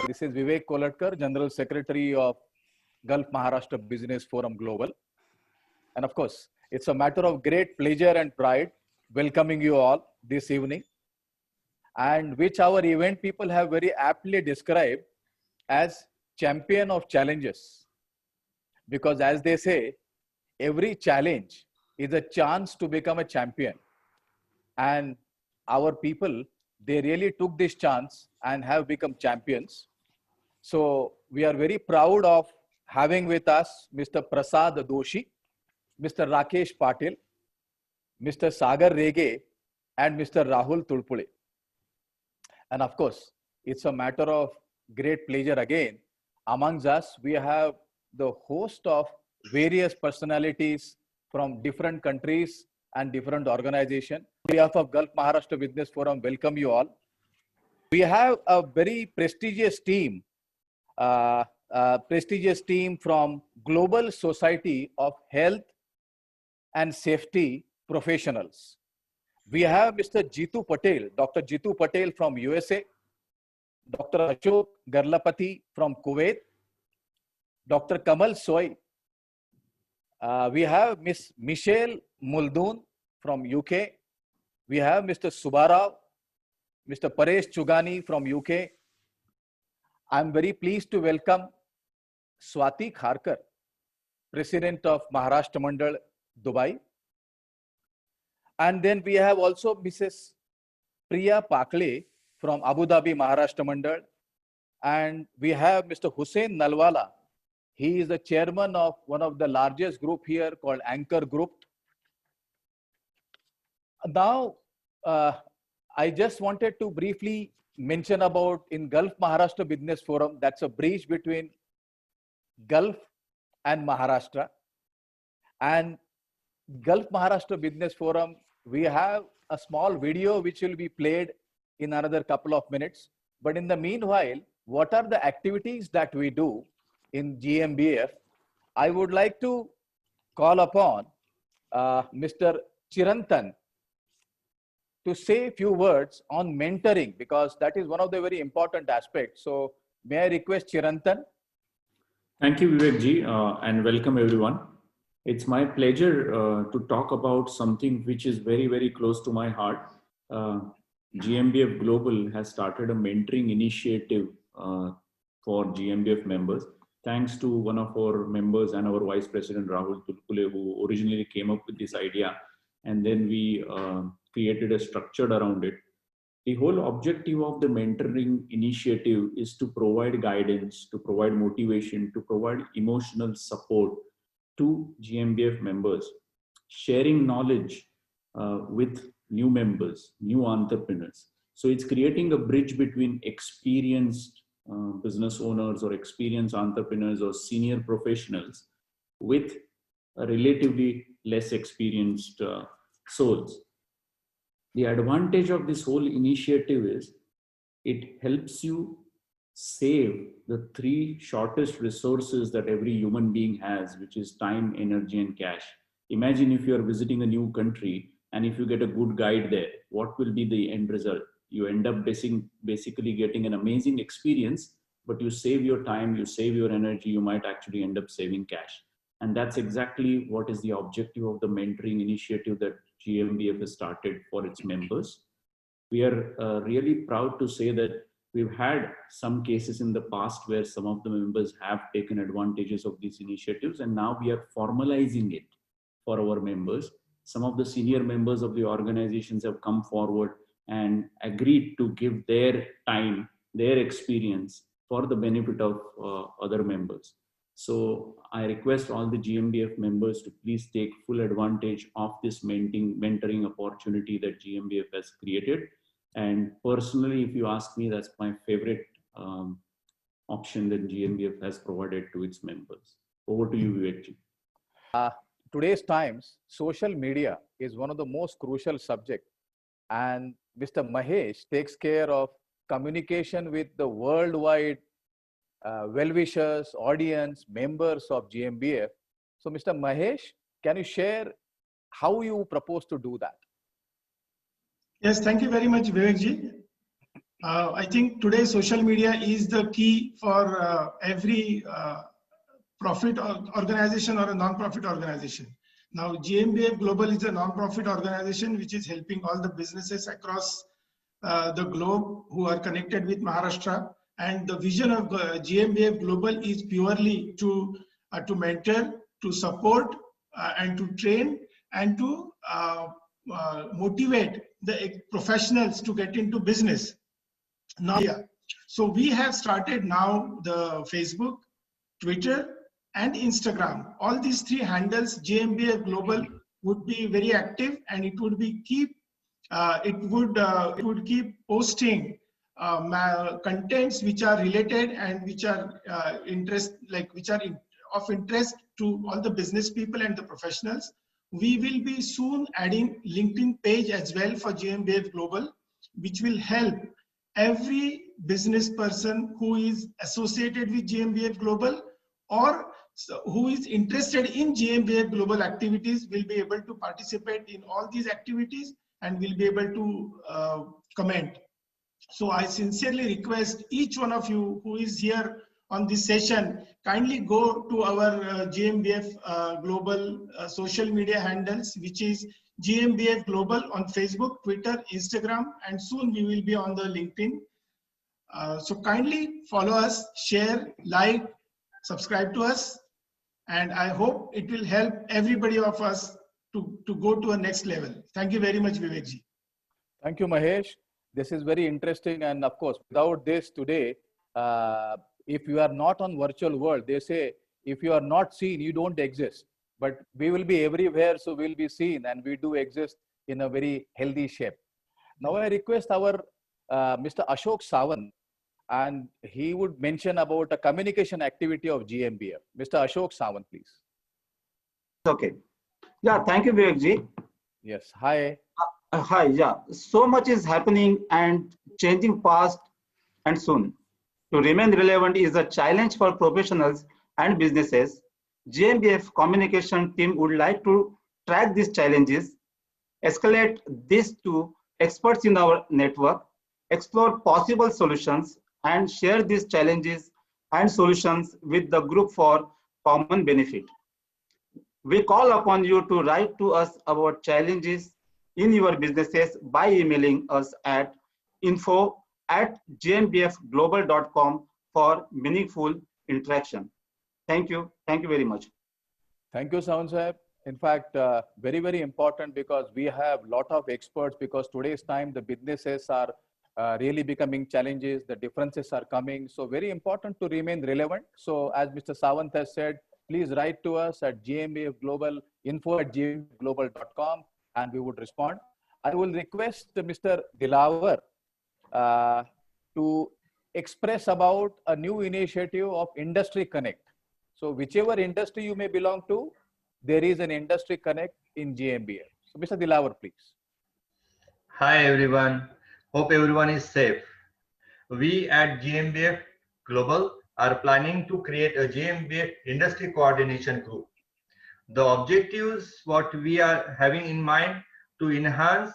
This is Vivek Kolatkar, General Secretary of Gulf Maharashtra Business Forum Global. And of course, it's a matter of great pleasure and pride welcoming you all this evening, and which our event people have very aptly described as champion of challenges. Because as they say, every challenge is a chance to become a champion. And our people, they really took this chance and have become champions. So we are very proud of having with us Mr. Prasad Doshi, Mr. Rakesh Patil, Mr. Sagar Rege, and Mr. Rahul Tulpule. And of course, it's a matter of great pleasure again. Amongst us, we have the host of various personalities from different countries and different organizations. On behalf of Gulf Maharashtra Business Forum, welcome you all. We have a very prestigious team from Global Society of Health and Safety Professionals. We have Mr. Jitu Patel, Dr. Jitu Patel from USA, Dr. Ashok Garlapati from Kuwait, Dr. Kamal Soy. We have Ms. Michelle Muldoon from UK. We have Mr. Subarao, Mr. Paresh Chugani from UK. I'm very pleased to welcome Swati Kharkar, President of Maharashtra Mandal, Dubai. And then we have also Mrs. Priya Pakle from Abu Dhabi, Maharashtra Mandal. And we have Mr. Hussein Nalwala. He is the chairman of one of the largest group here called Anchor Group. Now, I just wanted to briefly mention about in Gulf Maharashtra Business Forum, that's a bridge between Gulf and Maharashtra. And Gulf Maharashtra Business Forum, we have a small video which will be played in another couple of minutes. But in the meanwhile, what are the activities that we do in GMBF? I would like to call upon Mr. Chirantan to say a few words on mentoring, because that is one of the very important aspects. So may I request Chirantan? Thank you, Vivek ji, and welcome everyone. It's my pleasure to talk about something which is very, very close to my heart. GMBF Global has started a mentoring initiative for GMBF members. Thanks to one of our members and our Vice President Rahul Tulpule, who originally came up with this idea. And then we created a structure around it. The whole objective of the mentoring initiative is to provide guidance, to provide motivation, to provide emotional support to GMBF members, sharing knowledge with new members, new entrepreneurs. So it's creating a bridge between experienced business owners or experienced entrepreneurs or senior professionals with a relatively less experienced souls. The advantage of this whole initiative is it helps you save the three shortest resources that every human being has, which is time, energy, and cash. Imagine if you are visiting a new country and if you get a good guide there, what will be the end result? You end up basically getting an amazing experience, but you save your time, you save your energy, you might actually end up saving cash. And that's exactly what is the objective of the mentoring initiative that GMBF has started for its members. We are really proud to say that we've had some cases in the past where some of the members have taken advantages of these initiatives, and now we are formalizing it for our members. Some of the senior members of the organizations have come forward and agreed to give their time, their experience for the benefit of other members. So I request all the GMBF members to please take full advantage of this mentoring opportunity that GMBF has created. And personally, if you ask me, that's my favorite option that GMBF has provided to its members. Over to you, Vivek. Today's times, social media is one of the most crucial subjects. And Mr. Mahesh takes care of communication with the worldwide well-wishers, audience, members of GMBF. So Mr. Mahesh, can you share how you propose to do that? Yes, thank you very much, Vivek ji. I think today social media is the key for every profit organization or a non-profit organization. Now, GMBF Global is a non-profit organization which is helping all the businesses across the globe who are connected with Maharashtra. And the vision of GMBF Global is purely to mentor, to support, and to train, and to motivate the professionals to get into business. Now, yeah. So we have started now the Facebook, Twitter, and Instagram. All these three handles, GMBF Global would be very active, and it would be it would keep posting contents which are related and which are of interest to all the business people and the professionals. We will be soon adding LinkedIn page as well for GMBF Global, which will help every business person who is associated with GMBF Global or who is interested in GMBF Global activities will be able to participate in all these activities and will be able to comment. So I sincerely request each one of you who is here on this session, kindly go to our GMBF Global social media handles, which is GMBF Global on Facebook, Twitter, Instagram, and soon we will be on the LinkedIn. So kindly follow us, share, like, subscribe to us, and I hope it will help everybody of us to go to a next level. Thank you very much, Vivekji. Thank you, Mahesh. This is very interesting. And of course, without this today, if you are not on virtual world, they say, if you are not seen, you don't exist. But we will be everywhere, so we'll be seen, and we do exist in a very healthy shape. Now I request our Mr. Ashok Sawant, and he would mention about a communication activity of GMBF. Mr. Ashok Sawant, please. Okay. Yeah, thank you, Vivekji. Yes, hi. Hi, yeah. So much is happening and changing fast and soon. To remain relevant is a challenge for professionals and businesses. GMBF communication team would like to track these challenges, escalate this to experts in our network, explore possible solutions, and share these challenges and solutions with the group for common benefit. We call upon you to write to us about challenges in your businesses by emailing us at info@gmbfglobal.com for meaningful interaction. Thank you. Thank you very much. Thank you, Sawant sahab. In fact, very, very important, because we have a lot of experts, because today's time the businesses are really becoming challenges, the differences are coming. So very important to remain relevant. So as Mr. Sawant has said, please write to us at GMBF Global, info@gmbfglobal.com, and we would respond. I will request Mr. Dilawar to express about a new initiative of Industry Connect. So whichever industry you may belong to, there is an Industry Connect in GMBF. So Mr. Dilawar, please. Hi everyone, hope everyone is safe. We at GMBF Global are planning to create a GMBF Industry Coordination Group. The objectives what we are having in mind to enhance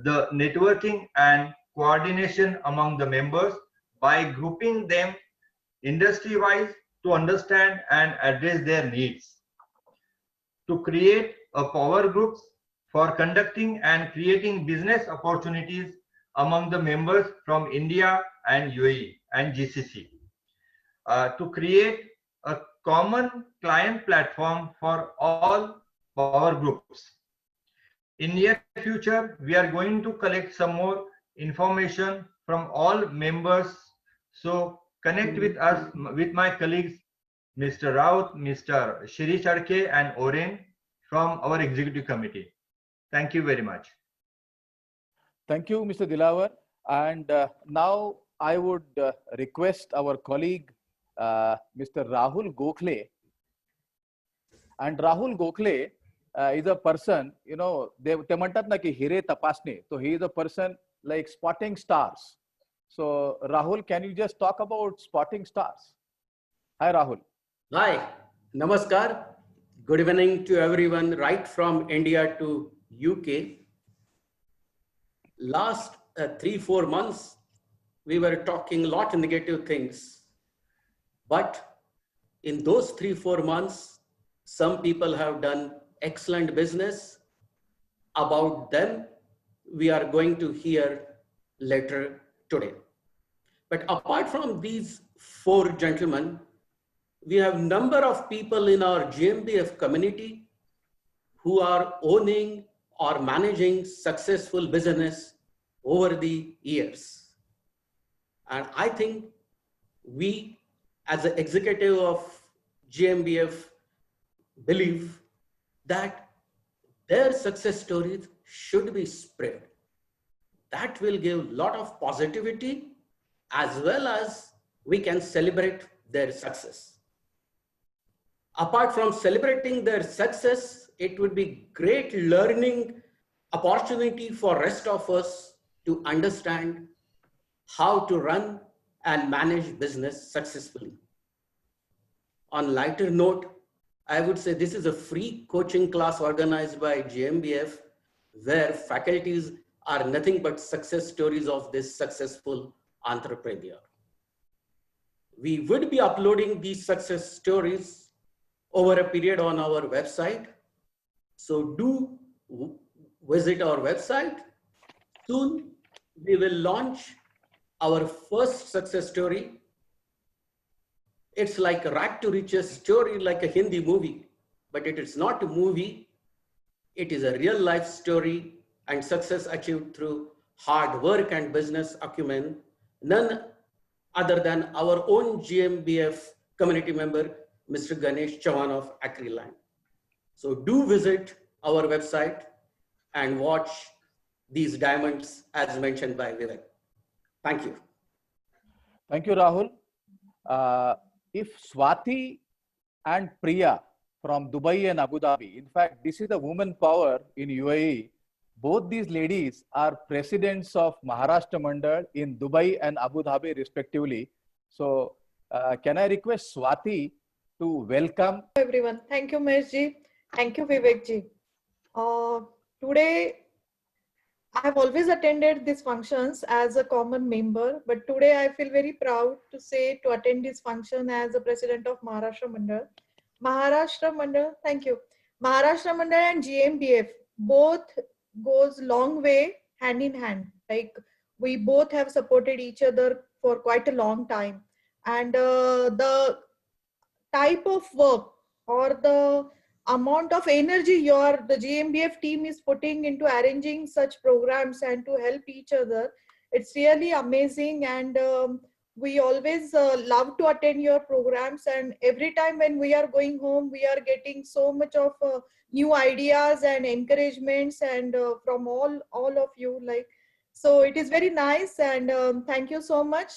the networking and coordination among the members by grouping them industry-wise to understand and address their needs. To create a power groups for conducting and creating business opportunities among the members from India and UAE and GCC. To create a common client platform for all power groups. In near future, we are going to collect some more information from all members. So connect with us, with my colleagues, Mr. Raut, Mr. Shiri Chadke and Oren from our executive committee. Thank you very much. Thank you, Mr. Dilawar. And now I would request our colleague, Mr. Rahul Gokhale. And Rahul Gokhale is a person, you know, they म्हणतात ना की हिरे तपासणे. So he is a person like spotting stars. So Rahul, can you just talk about spotting stars? Hi, Rahul. Hi, namaskar. Good evening to everyone right from India to UK. Last 3-4 months, we were talking a lot of negative things. But in those 3-4 months, some people have done excellent business. About them, we are going to hear later today. But apart from these 4 gentlemen, we have number of people in our GMBF community who are owning or managing successful business over the years. And I think we, as an executive of GMBF, believe that their success stories should be spread. That will give a lot of positivity, as well as we can celebrate their success. Apart from celebrating their success, it would be great learning opportunity for rest of us to understand how to run and manage business successfully. On lighter note, I would say this is a free coaching class organized by GMBF, where faculties are nothing but success stories of this successful entrepreneur. We would be uploading these success stories over a period on our website. So do visit our website. Soon we will launch our first success story. It's like a rag to riches story, like a Hindi movie, but it is not a movie. It is a real life story and success achieved through hard work and business acumen, none other than our own GMBF community member, Mr. Ganesh Chavan of Acryland. So do visit our website and watch these diamonds as mentioned by Vivek. Thank you. Thank you, Rahul. If Swati and Priya from Dubai and Abu Dhabi, in fact, this is the woman power in UAE. Both these ladies are presidents of Maharashtra Mandal in Dubai and Abu Dhabi respectively. So can I request Swati to welcome everyone. Thank you, Mesh ji. Thank you, Vivek ji. Today, I have always attended these functions as a common member, but today I feel very proud to say to attend this function as the president of Maharashtra Mandal. Maharashtra Mandal, thank you. Maharashtra Mandal and GMBF both goes long way hand in hand. Like we both have supported each other for quite a long time, and the type of work or the amount of energy the GMBF team is putting into arranging such programs and to help each other, it's really amazing. And we always love to attend your programs, and every time when we are going home, we are getting so much of new ideas and encouragements and from all of you. Like, so it is very nice, and thank you so much.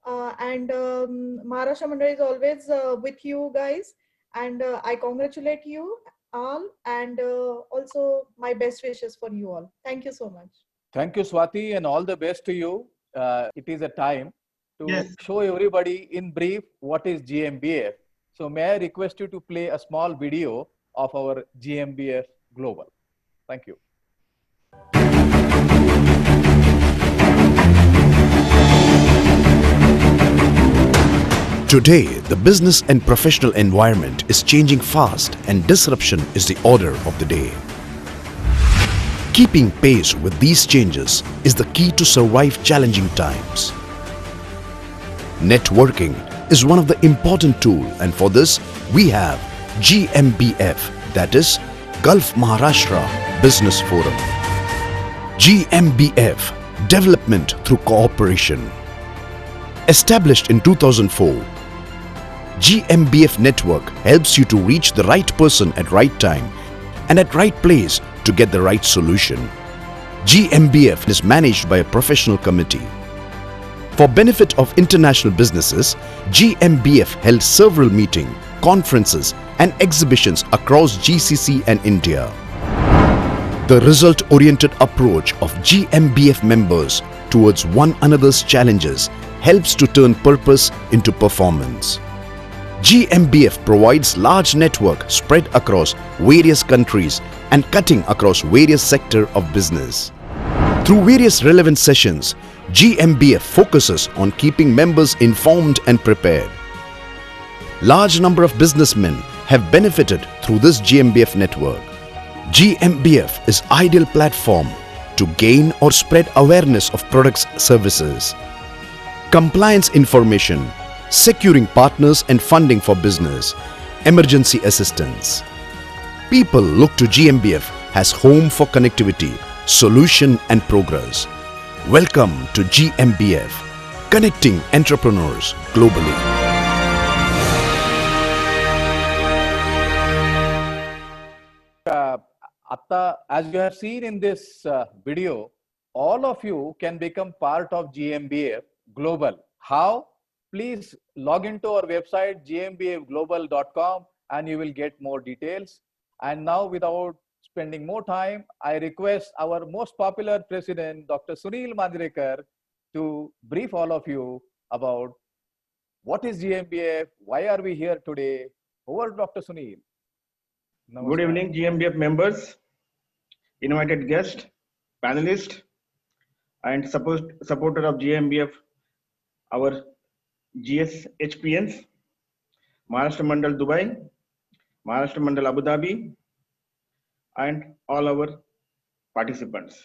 Maharashtra Mandal is always with you guys, and I congratulate you all, and also my best wishes for you all. Thank you so much. Thank you, Swati, and all the best to you. It is a time to show everybody in brief what is GMBF. So may I request you to play a small video of our GMBF Global. Thank you. Today, the business and professional environment is changing fast, and disruption is the order of the day. Keeping pace with these changes is the key to survive challenging times. Networking is one of the important tools, and for this, we have GMBF, that is Gulf Maharashtra Business Forum. GMBF, Development Through Cooperation. Established in 2004, GMBF Network helps you to reach the right person at right time and at right place to get the right solution. GMBF is managed by a professional committee. For benefit of international businesses, GMBF held several meetings, conferences and exhibitions across GCC and India. The result-oriented approach of GMBF members towards one another's challenges helps to turn purpose into performance. GMBF provides large network spread across various countries and cutting across various sectors of business. Through various relevant sessions, GMBF focuses on keeping members informed and prepared. Large number of businessmen have benefited through this GMBF network. GMBF is ideal platform to gain or spread awareness of products, services, compliance information, securing partners and funding for business, emergency assistance. People look to GMBF as home for connectivity, solution and progress. Welcome to GMBF, connecting entrepreneurs globally. As you have seen in this video, all of you can become part of GMBF Global. How? Please log into our website gmbfglobal.com and you will get more details. And now, without spending more time, I request our most popular president, Dr. Sunil Manjrekar, to brief all of you about what is GMBF, why are we here today. Over, Dr. Sunil. Namaskar. Good evening, GMBF members, invited guests, panelists, and supporter of GMBF, our GSHPNs, Maharashtra Mandal Dubai, Maharashtra Mandal Abu Dhabi, and all our participants.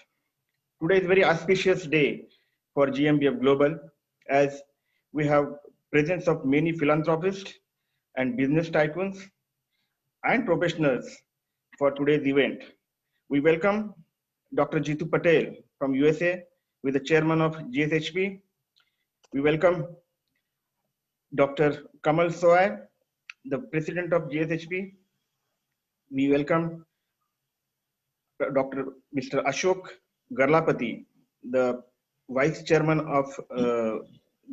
Today is a very auspicious day for GMBF Global, as we have presence of many philanthropists and business tycoons and professionals for today's event. We welcome Dr. Jitu Patel from USA, with the chairman of GSHP. We welcome Dr. Kamal Soy, the president of GSHP. We welcome Dr. Mr. Ashok Garlapati, the vice chairman of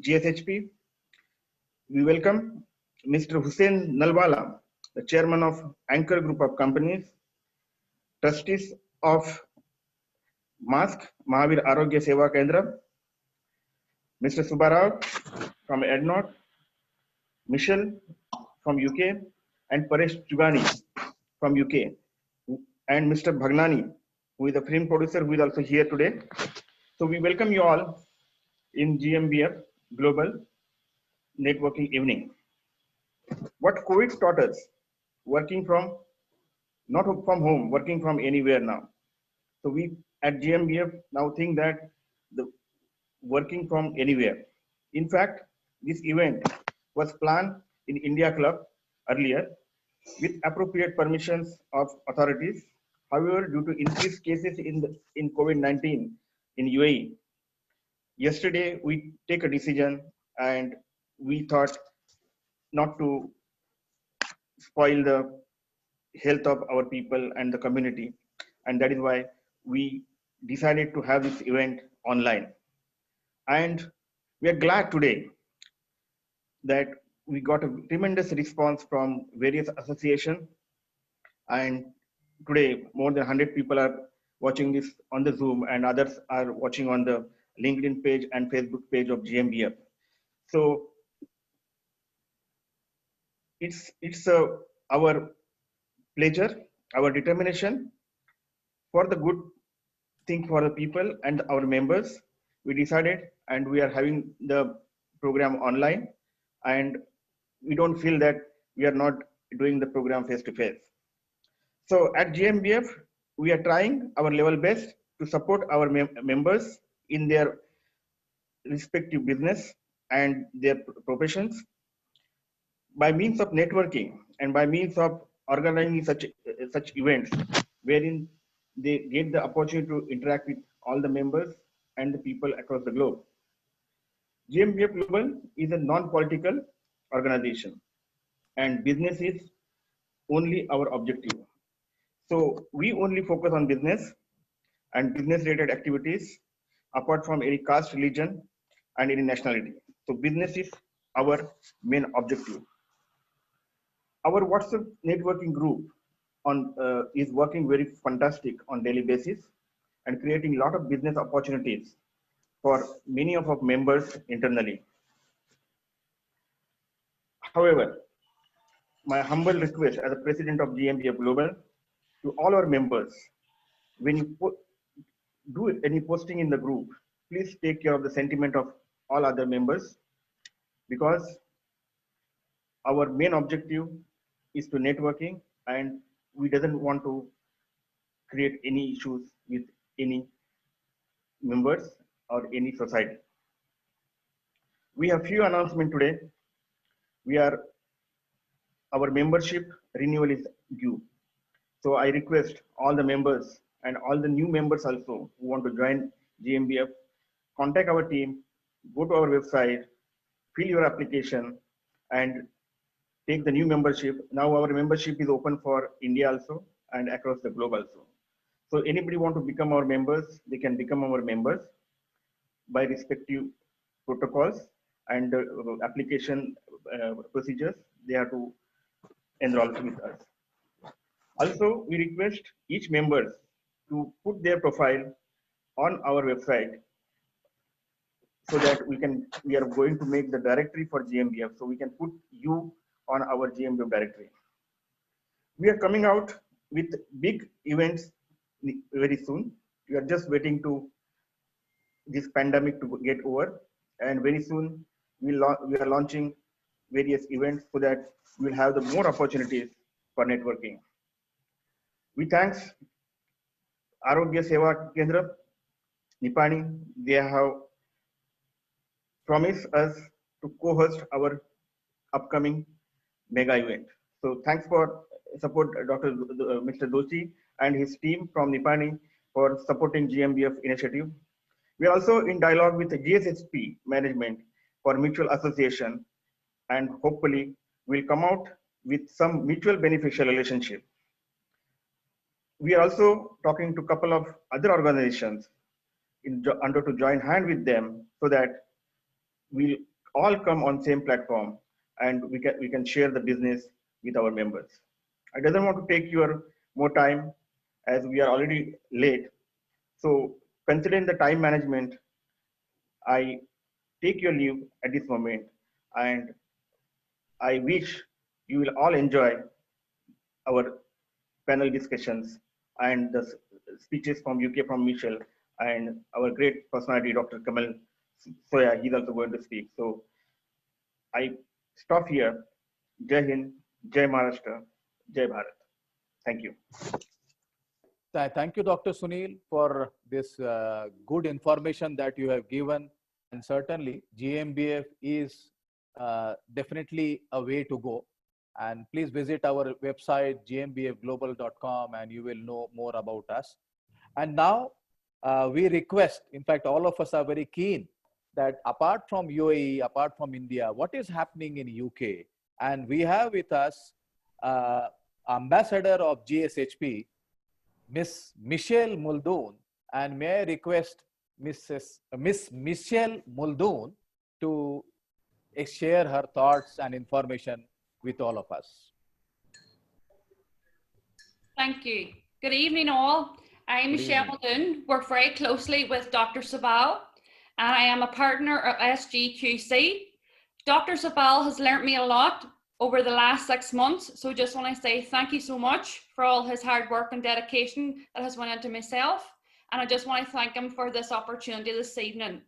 GSHP. We welcome Mr. Hussein Nalwala, the chairman of Anchor Group of Companies, trustees of MASK, Mahavir Arogya Seva Kendra, Mr. Subbarao from EdNot, Michelle from UK, and Paresh Jugani from UK, and Mr. Bhagnani, who is a film producer who is also here today. So we welcome you all in GMBF Global Networking Evening. What COVID taught us, working from, not from home, working from anywhere now. So we at GMBF now think that the working from anywhere. In fact, this event was planned in India Club earlier with appropriate permissions of authorities. However, due to increased cases in COVID-19 in UAE, yesterday we take a decision, and we thought not to spoil the health of our people and the community, and that is why we decided to have this event online. And we are glad today that we got a tremendous response from various associations, and today more than 100 people are watching this on the Zoom, and others are watching on the LinkedIn page and Facebook page of GMBF. So it's our pleasure, our determination for the good thing for the people and our members. We decided, and we are having the program online, and we don't feel that we are not doing the program face to face. So at GMBF, we are trying our level best to support our members in their respective business and their professions by means of networking and by means of organizing such events wherein they get the opportunity to interact with all the members and the people across the globe. GMBF Global is a non-political organization, and business is only our objective. So we only focus on business and business-related activities apart from any caste, religion, and any nationality. So business is our main objective. Our WhatsApp networking group is working very fantastic on daily basis and creating a lot of business opportunities for many of our members internally. However, my humble request as the president of GMBF Global to all our members, when you do any posting in the group, please take care of the sentiment of all other members, because our main objective is to networking, and we doesn't want to create any issues with any members or any society. We have few announcements today. Our membership renewal is due. So I request all the members and all the new members also who want to join GMBF, contact our team, go to our website, fill your application, and take the new membership. Now our membership is open for India also and across the globe also. So anybody want to become our members, they can become our members by respective protocols and application procedures. They have to enroll with us. Also, we request each member to put their profile on our website, so that we are going to make the directory for GMBF, so we can put you on our GMBF directory. We are coming out with big events very soon. We are just waiting to this pandemic to get over, and very soon we are launching various events so that we will have the more opportunities for networking. We thanks Arogya Seva Kendra, Nipani. They have promised us to co-host our upcoming mega event. So thanks for support Mr. Doshi and his team from Nipani for supporting GMBF initiative. We are also in dialogue with the GSHP management for mutual association, and hopefully we'll come out with some mutual beneficial relationship. We are also talking to a couple of other organizations under to join hand with them, so that we'll all come on same platform and we can share the business with our members. I doesn't want to take your more time as we are already late. So considering the time management, I take your leave at this moment, and I wish you will all enjoy our panel discussions and the speeches from UK from Michelle and our great personality, Dr. Kamal Soya. He's also going to speak. So I stop here. Jai Hind, Jai Maharashtra, Jai Bharat. Thank you. Thank you, Dr. Sunil, for this good information that you have given. And certainly, GMBF is definitely a way to go. And please visit our website, gmbfglobal.com, and you will know more about us. And now we request, in fact, all of us are very keen that apart from UAE, apart from India, what is happening in UK? And we have with us Ambassador of GSHP, Miss Michelle Muldoon. And may I request Miss Michelle Muldoon to share her thoughts and information with all of us. Thank you. Good evening, all. I am Michelle Muldoon. Work very closely with Dr. Sabal, and I am a partner of SGQC. Dr. Sabal has learnt me a lot over the last 6 months, so just want to say thank you so much for all his hard work and dedication that has went into myself, and I just want to thank him for this opportunity this evening.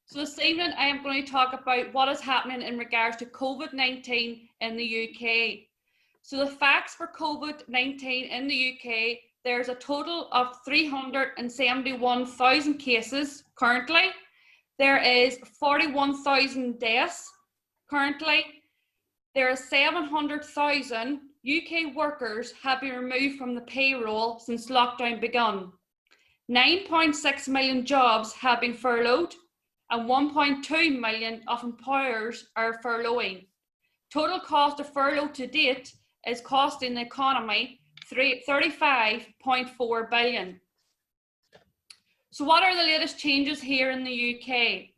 So this evening I am going to talk about what is happening in regards to COVID-19 in the UK. So the facts for COVID-19 in the UK, there's a total of 371,000 cases currently. There is 41,000 deaths currently. There are 700,000 UK workers have been removed from the payroll since lockdown begun. 9.6 million jobs have been furloughed, and 1.2 million of employers are furloughing. Total cost of furlough to date is costing the economy 35.4 billion. So what are the latest changes here in the UK?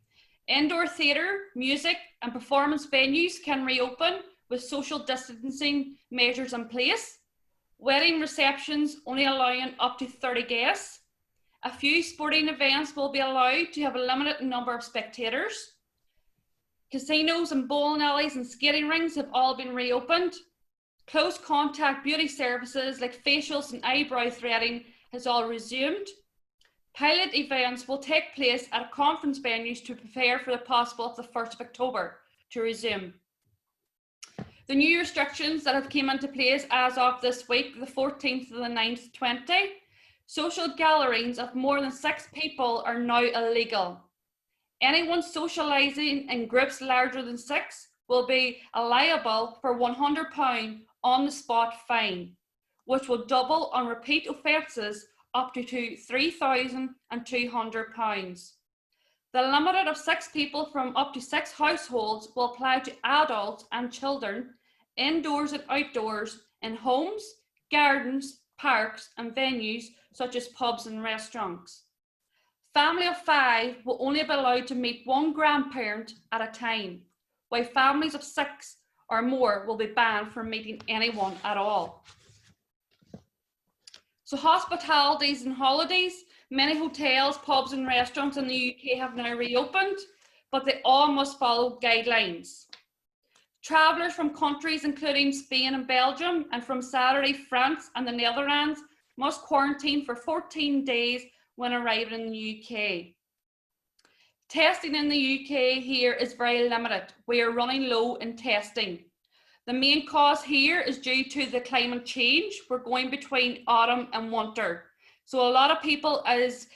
Indoor theatre, music and performance venues can reopen with social distancing measures in place. Wedding receptions only allowing up to 30 guests. A few sporting events will be allowed to have a limited number of spectators. Casinos and bowling alleys and skating rings have all been reopened. Close contact beauty services like facials and eyebrow threading has all resumed. Pilot events will take place at conference venues to prepare for the possible of the 1st of October to resume. The new restrictions that have come into place as of this week, the 14th to the 9th, 20, social gatherings of more than 6 people are now illegal. Anyone socialising in groups larger than 6 will be liable for £100 on the spot fine, which will double on repeat offences up to £3,200. The limit of 6 people from up to 6 households will apply to adults and children, indoors and outdoors, in homes, gardens, parks and venues such as pubs and restaurants. Family of 5 will only be allowed to meet 1 grandparent at a time, while families of 6 or more will be banned from meeting anyone at all. So hospitalities and holidays, many hotels, pubs and restaurants in the UK have now reopened, but they all must follow guidelines. Travellers from countries including Spain and Belgium and from Saturday, France and the Netherlands must quarantine for 14 days when arriving in the UK. Testing in the UK here is very limited. We are running low in testing. The main cause here is due to the climate change. We're going between autumn and winter. So a lot of people is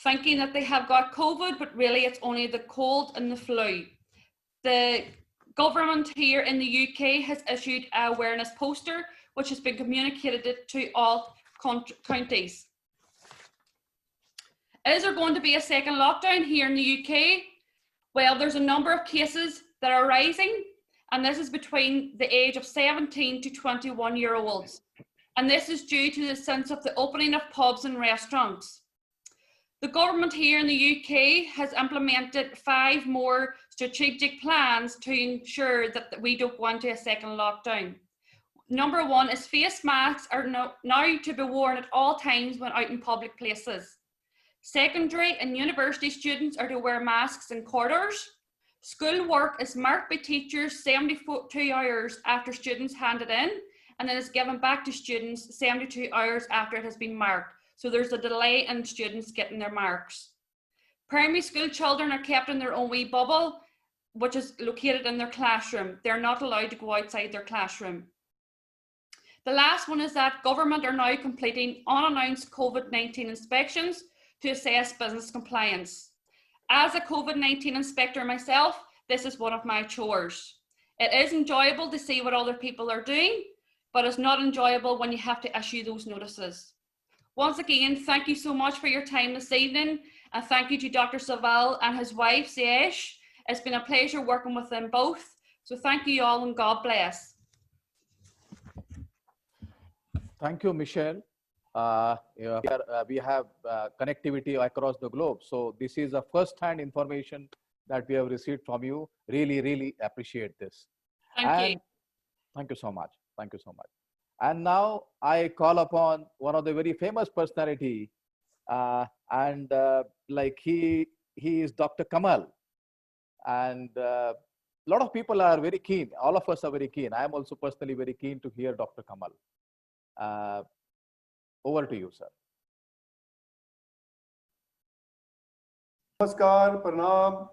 thinking that they have got COVID, but really it's only the cold and the flu. The government here in the UK has issued an awareness poster, which has been communicated to all counties. Is there going to be a second lockdown here in the UK? Well, there's a number of cases that are rising, and this is between the age of 17 to 21-year-olds. And this is due to the sense of the opening of pubs and restaurants. The government here in the UK has implemented 5 more strategic plans to ensure that we don't go into a second lockdown. Number 1 is face masks are now to be worn at all times when out in public places. Secondary and university students are to wear masks in corridors. School work is marked by teachers 72 hours after students hand it in, and then is given back to students 72 hours after it has been marked. So there's a delay in students getting their marks. Primary school children are kept in their own wee bubble, which is located in their classroom. They're not allowed to go outside their classroom. The last one is that government are now completing unannounced COVID-19 inspections to assess business compliance. As a COVID-19 inspector myself, this is one of my chores. It is enjoyable to see what other people are doing, but it's not enjoyable when you have to issue those notices. Once again, thank you so much for your time this evening, and thank you to Dr. Savall and his wife, Zayesh. It's been a pleasure working with them both. So thank you all, and God bless. Thank you, Michelle. We have connectivity across the globe. So this is a first-hand information that we have received from you. Really, really appreciate this. Thank you. Thank you so much. Thank you so much. And now I call upon one of the very famous personality, like he is Dr. Kamal. And a lot of people are very keen. All of us are very keen. I am also personally very keen to hear Dr. Kamal. Over to you, sir. Namaskar, Pranam,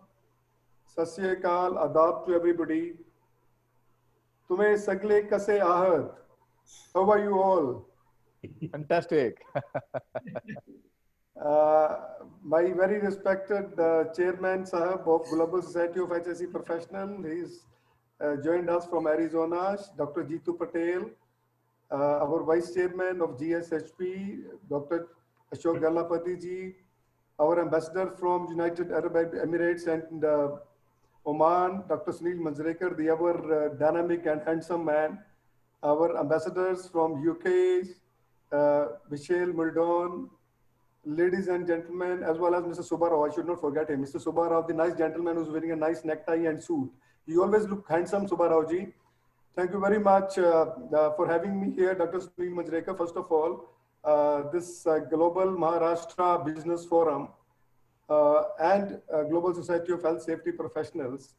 Sat Sri Akal, Adab to everybody. Tumhe sagle kase ahat. How are you all? Fantastic. My very respected chairman Sahab of Global Society of HSE Professional, he's joined us from Arizona, Dr. Jeetu Patel. Our Vice Chairman of GSHP, Dr. Ashok Gallapati ji, our Ambassador from United Arab Emirates and Oman, Dr. Sunil Manjrekar, the ever dynamic and handsome man, our ambassadors from UK, Michelle Muldon, ladies and gentlemen, as well as Mr. Subbarao, I should not forget him, Mr. Subbarao, the nice gentleman who's wearing a nice necktie and suit. You always look handsome, Subbarao ji. Thank you very much for having me here, Dr. Sunil Manjrekar. First of all, this Global Maharashtra Business Forum and Global Society of Health Safety Professionals.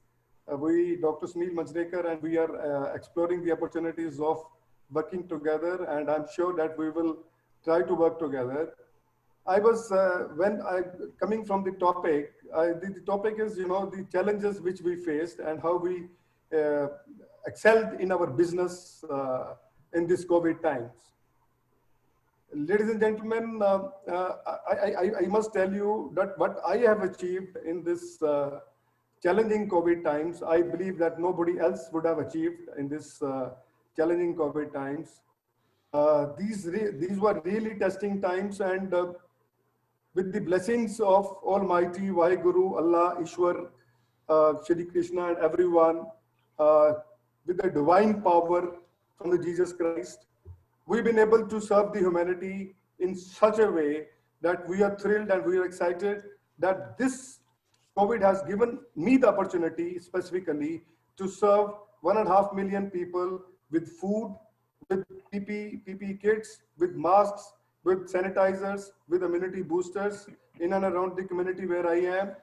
We, Dr. Sunil Manjrekar, and we are exploring the opportunities of working together, and I'm sure that we will try to work together. I was, coming from the topic, the topic is, the challenges which we faced and how we excelled in our business in this COVID times. Ladies and gentlemen, I must tell you that what I have achieved in this challenging COVID times, I believe that nobody else would have achieved in this challenging COVID times. These were really testing times, and with the blessings of Almighty Vaheguru, Allah, Ishwar, Shri Krishna, and everyone, with the divine power from the Jesus Christ, we've been able to serve the humanity in such a way that we are thrilled and we are excited that this COVID has given me the opportunity specifically to serve 1.5 million people with food, with PPE kits, with masks, with sanitizers, with immunity boosters in and around the community where I am.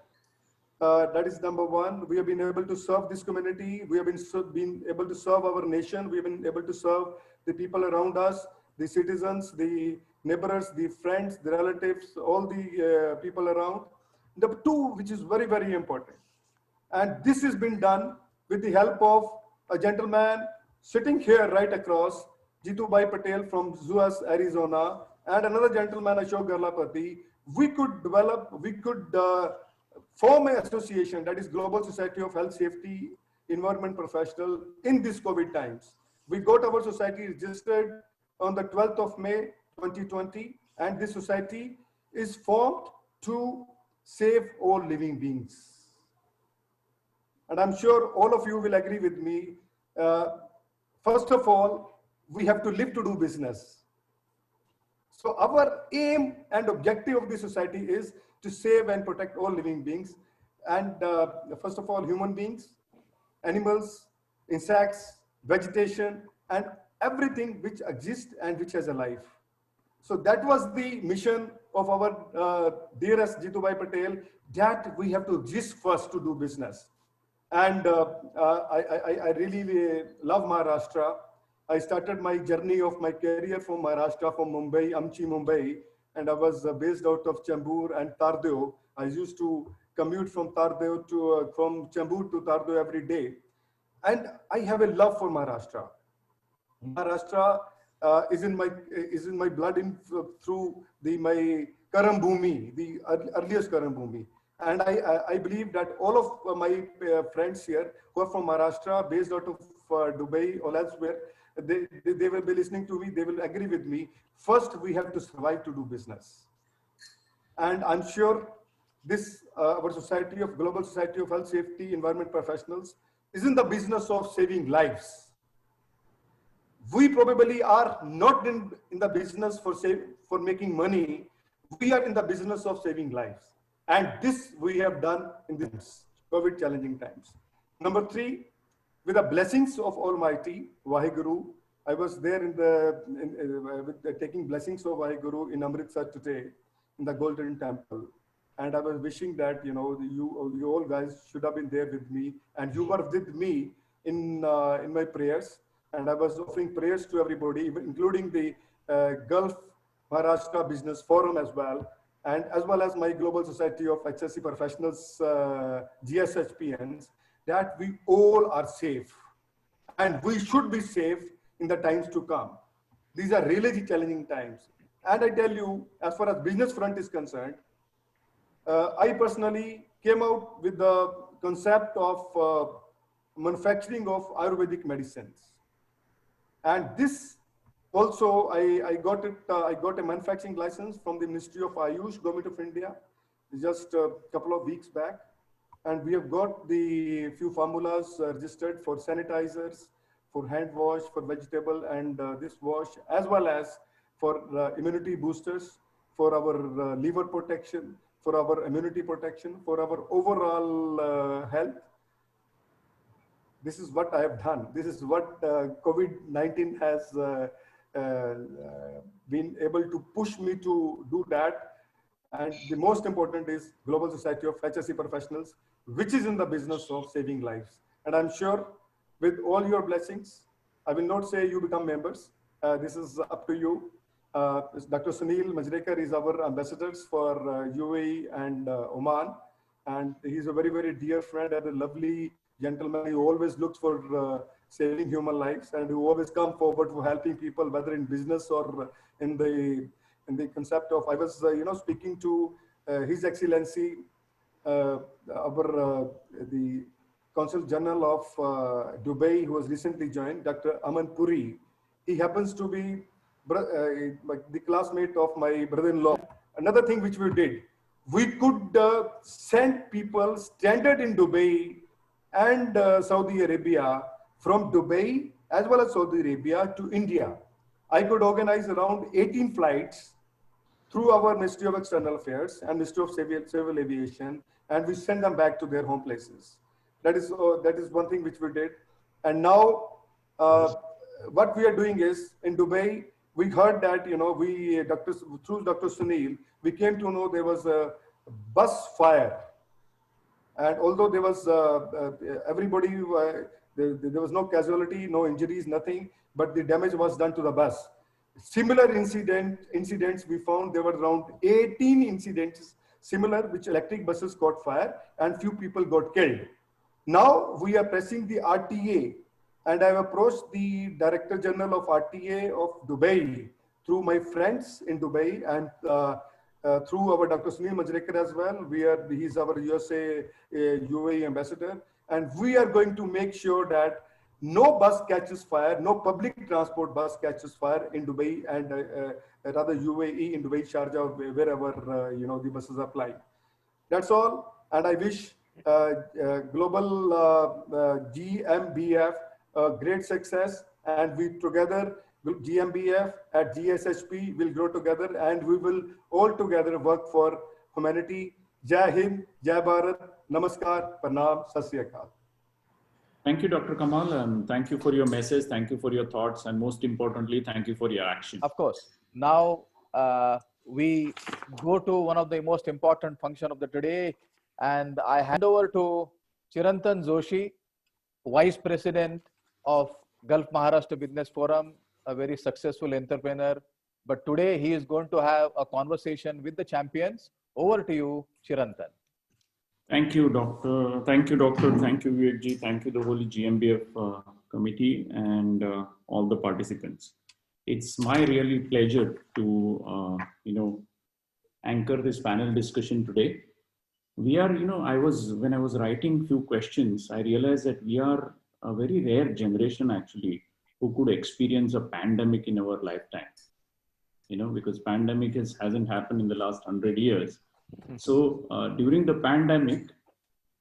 That is number one. We have been able to serve this community. We have been able to serve our nation. We have been able to serve the people around us, the citizens, the neighbors, the friends, the relatives, all the people around. Number two, which is very, very important. And this has been done with the help of a gentleman sitting here right across, Jitu Bhai Patel from Zuas, Arizona, and another gentleman, Ashok Garlapati. We could form an association, that is Global Society of Health, Safety, Environment Professional, in these COVID times. We got our society registered on the 12th of May, 2020, and this society is formed to save all living beings. And I'm sure all of you will agree with me. First of all, we have to live to do business. So our aim and objective of this society is to save and protect all living beings. And first of all, human beings, animals, insects, vegetation, and everything which exists and which has a life. So that was the mission of our dearest Jitubhai Patel, that we have to exist first to do business. And I really love Maharashtra. I started my journey of my career from Maharashtra, from Mumbai, Amchi, Mumbai, and I was based out of Chembur and Tardeo. I used to commute from Tardeo from Chembur to Tardeo every day. And I have a love for Maharashtra. Maharashtra is in my blood through my Karam Bhumi, the earliest Karam Bhumi. And I believe that all of my friends here who are from Maharashtra, based out of Dubai or elsewhere, they will be listening to me, they will agree with me. First, we have to survive to do business. And I'm sure this, our society of Global Society of Health, Safety, Environment Professionals is in the business of saving lives. We probably are not in the business for making money. We are in the business of saving lives. And this we have done in these COVID challenging times. Number three, with the blessings of Almighty Vaheguru, I was there taking blessings of Vaheguru in Amritsar today in the Golden Temple. And I was wishing that, you all guys should have been there with me, and you were with me in my prayers. And I was offering prayers to everybody, including the Gulf Maharashtra Business Forum as well as my Global Society of HSC Professionals, GSHPNs, that we all are safe. And we should be safe in the times to come. These are really challenging times. And I tell you, as far as business front is concerned, I personally came out with the concept of manufacturing of Ayurvedic medicines. And this also, I got a manufacturing license from the Ministry of Ayush, Government of India, just a couple of weeks back. And we have got the few formulas registered for sanitizers, for hand wash, for vegetable and this wash, as well as for immunity boosters, for our liver protection, for our immunity protection, for our overall health. This is what I have done. This is what COVID-19 has been able to push me to do that. And the most important is Global Society of HSC Professionals, which is in the business of saving lives. And I'm sure with all your blessings, I will not say you become members. This is up to you. Dr. Sunil Majrekar is our ambassadors for UAE and Oman. And he's a very, very dear friend and a lovely gentleman. He always looks for saving human lives, and who always come forward for helping people, whether in business or in the concept of. I was speaking to His Excellency the Consul General of Dubai, who was recently joined, Dr. Aman Puri. He happens to be the classmate of my brother-in-law. Another thing which we did, we could send people stranded in Dubai and Saudi Arabia, from Dubai as well as Saudi Arabia to India. I could organize around 18 flights through our Ministry of External Affairs and Ministry of Civil Aviation, and we send them back to their home places. That is one thing which we did. And now what we are doing is, in Dubai, we heard that, through Dr. Sunil, we came to know there was a bus fire. And although there was there was no casualty, no injuries, nothing, but the damage was done to the bus. Similar incidents we found, there were around 18 incidents similar, which electric buses caught fire and few people got killed. Now we are pressing the RTA, and I have approached the Director General of RTA of Dubai through my friends in Dubai, and through our Dr. Sunil Majrekar as well. He's our USA UAE ambassador, and we are going to make sure that no bus catches fire, no public transport bus catches fire in Dubai, and rather UAE, in Dubai, Sharjah, wherever the buses are flying. That's all, and I wish global GMBF great success, and we together, GMBF at GSHP, will grow together, and we will all together work for humanity. Jai Hind, Jai Bharat, Namaskar, Pranam, Sat Sri Akal. Thank you, Dr. Kamal, and thank you for your message. Thank you for your thoughts, and most importantly, thank you for your action. Of course. Now we go to one of the most important function of the today, and I hand over to Chirantan Joshi, Vice President of Gulf Maharashtra Business Forum, a very successful entrepreneur. But today he is going to have a conversation with the champions. Over to you, Chirantan. Thank you, Doctor. Thank you, Doctor. Thank you, Vivek. Thank you, the whole GMBF committee and all the participants. It's my really pleasure to, anchor this panel discussion today. We are, when I was writing few questions, I realized that we are a very rare generation actually who could experience a pandemic in our lifetime. Because pandemic hasn't happened in the last 100 years. So during the pandemic,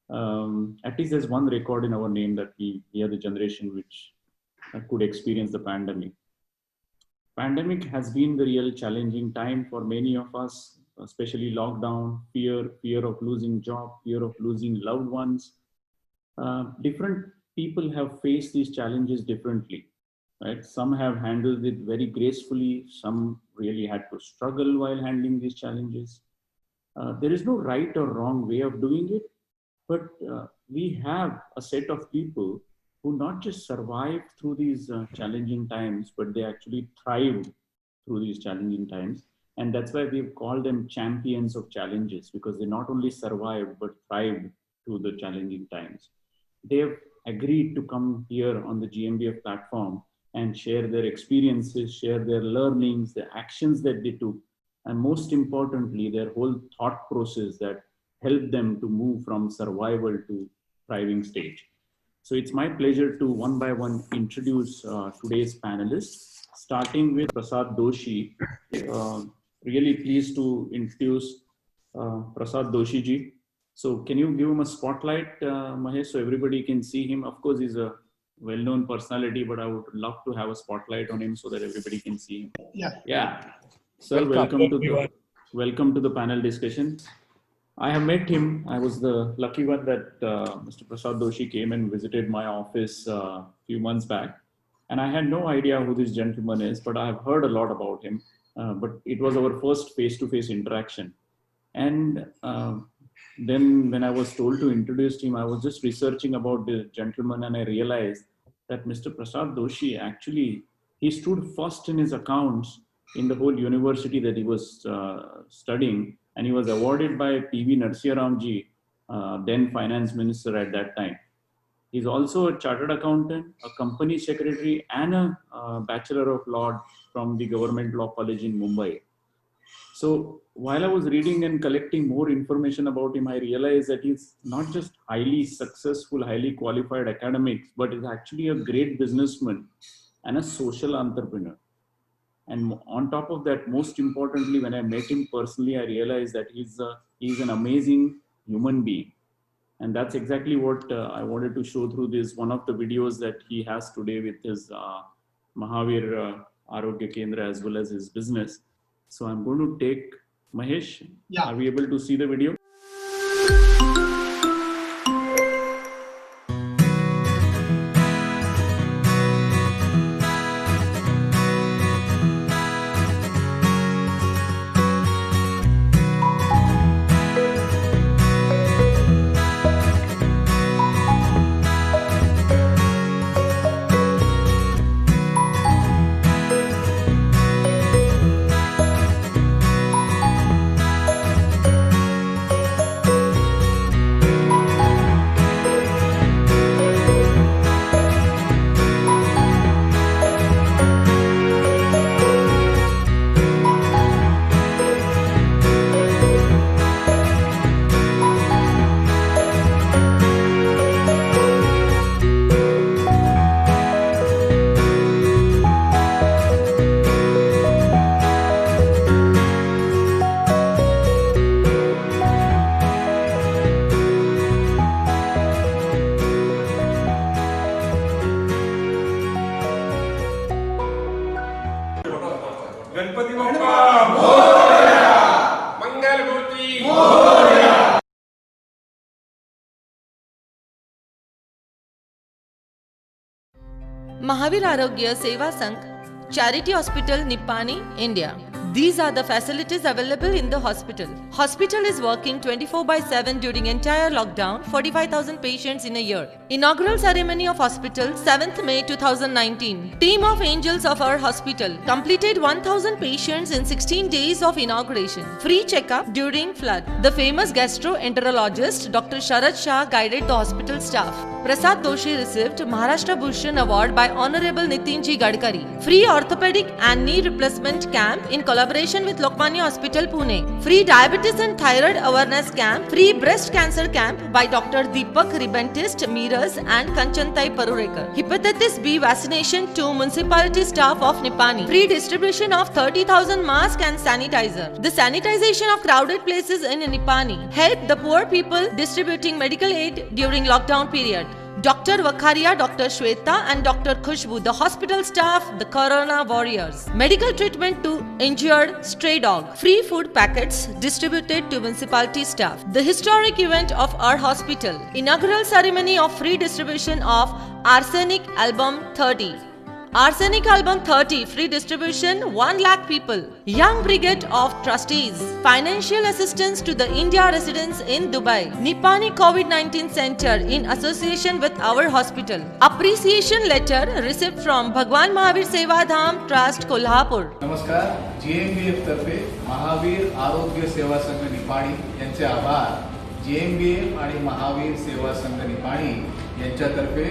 at least there's one record in our name that we are the generation which could experience the pandemic. Pandemic has been the real challenging time for many of us, especially lockdown, fear of losing job, fear of losing loved ones. Different people have faced these challenges differently. Right? Some have handled it very gracefully. Some really had to struggle while handling these challenges. There is no right or wrong way of doing it, but we have a set of people who not just survived through these challenging times, but they actually thrived through these challenging times. And that's why we've called them champions of challenges, because they not only survived, but thrived through the challenging times. They've agreed to come here on the GMBF platform and share their experiences, share their learnings, the actions that they took, and most importantly, their whole thought process that helped them to move from survival to thriving stage. So it's my pleasure to one by one introduce today's panelists, starting with Prasad Doshi. Really pleased to introduce Prasad Doshi ji. So can you give him a spotlight, Mahesh, so everybody can see him? Of course, he's a well-known personality, but I would love to have a spotlight on him so that everybody can see him. Yeah. Sir, welcome to the panel discussion. I have met him. I was the lucky one that Mr. Prasad Doshi came and visited my office a few months back. And I had no idea who this gentleman is, but I have heard a lot about him. But it was our first face-to-face interaction. And then when I was told to introduce him, I was just researching about the gentleman, and I realized that Mr. Prasad Doshi, actually, he stood first in his accounts in the whole university that he was studying, and he was awarded by P.V. Narasimha Ramji, then finance minister at that time. He's also a chartered accountant, a company secretary, and a Bachelor of Law from the Government Law College in Mumbai. So while I was reading and collecting more information about him, I realized that he's not just highly successful, highly qualified academics, but is actually a great businessman and a social entrepreneur. And on top of that, most importantly, when I met him personally, I realized that he's an amazing human being. And that's exactly what I wanted to show through this one of the videos that he has today with his Mahavir Arogya Kendra as well as his business. So I'm going to take Mahesh. Yeah. Are we able to see the video? Ganpati Bappa Morya, Mangalmurti Morya. Mahavir Arogya Seva Sangh, Charity Hospital, Nippani, India. These are the facilities available in the hospital. Hospital is working 24/7 during entire lockdown, 45,000 patients in a year. Inaugural ceremony of hospital, 7th May 2019. Team of angels of our hospital completed 1,000 patients in 16 days of inauguration. Free checkup during flood. The famous gastroenterologist Dr. Sharad Shah guided the hospital staff. Prasad Doshi received Maharashtra Bhushan Award by Honorable Nitinji Gadkari. Free orthopedic and knee replacement camp in collaboration with Lokmanya Hospital, Pune. Free diabetes and thyroid awareness camp. Free breast cancer camp by Dr. Deepak Ribentist, Miras and Kanchantai Parurekar. Hepatitis B vaccination to municipality staff of Nippani. Free distribution of 30,000 masks and sanitizer. The sanitization of crowded places in Nippani. Help the poor people distributing medical aid during lockdown period. Dr. Vakharia, Dr. Shweta and Dr. Khushbu, the hospital staff, the corona warriors. Medical treatment to injured stray dog. Free food packets distributed to municipality staff. The historic event of our hospital. Inaugural ceremony of free distribution of Arsenic Album 30. Arsenic Album 30, free distribution, 1 lakh people. Young Brigade of Trustees. Financial assistance to the India residents in Dubai. Nippani COVID-19 Center in association with our hospital. Appreciation letter received from Bhagwan Mahavir Seva Dham Trust, Kolhapur. नमस्कार. GMBF तर्फे महावीर आरोग्य सेवा संघ निपाणी यांचे आभार. GMBF आणि महावीर सेवा संघ निपाणी यांच्यातर्फे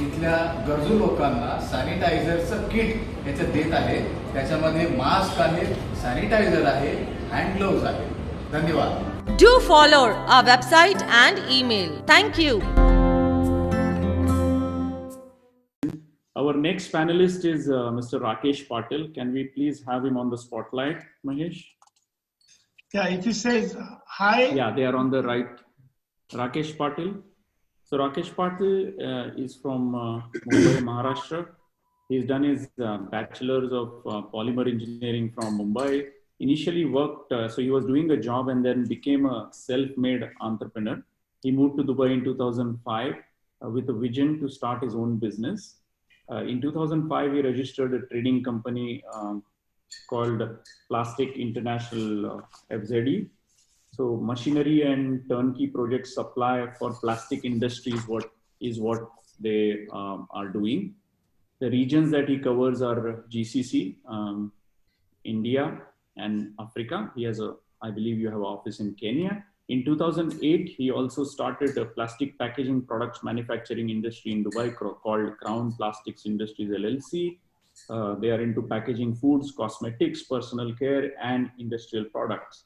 इथल्या गरजू लोकांना सॅनिटायझरचं किट याच्यात देत आहे. त्याच्यामध्ये मास्क आहे, सॅनिटायझर आहे, हँड ग्लोव्ज आहे. धन्यवाद. Do follow our website and email. Thank you. Our next panelist is Mr. Rakesh Patil. Can we please have him on the spotlight, Mahesh? Yeah, if he says hi. Yeah, they are on the right. Rakesh Patil. So Rakesh Patil is from Mumbai, Maharashtra. He's done his bachelor's of polymer engineering from Mumbai. Initially worked, so he was doing a job and then became a self-made entrepreneur. He moved to Dubai in 2005 with a vision to start his own business. In 2005, he registered a trading company called Plastic International FZE. So machinery and turnkey project supply for plastic industry is what they are doing. The regions that he covers are GCC, India and Africa. He has I believe you have an office in Kenya. In 2008, he also started a plastic packaging products manufacturing industry in Dubai called Crown Plastics Industries LLC. They are into packaging foods, cosmetics, personal care, and industrial products.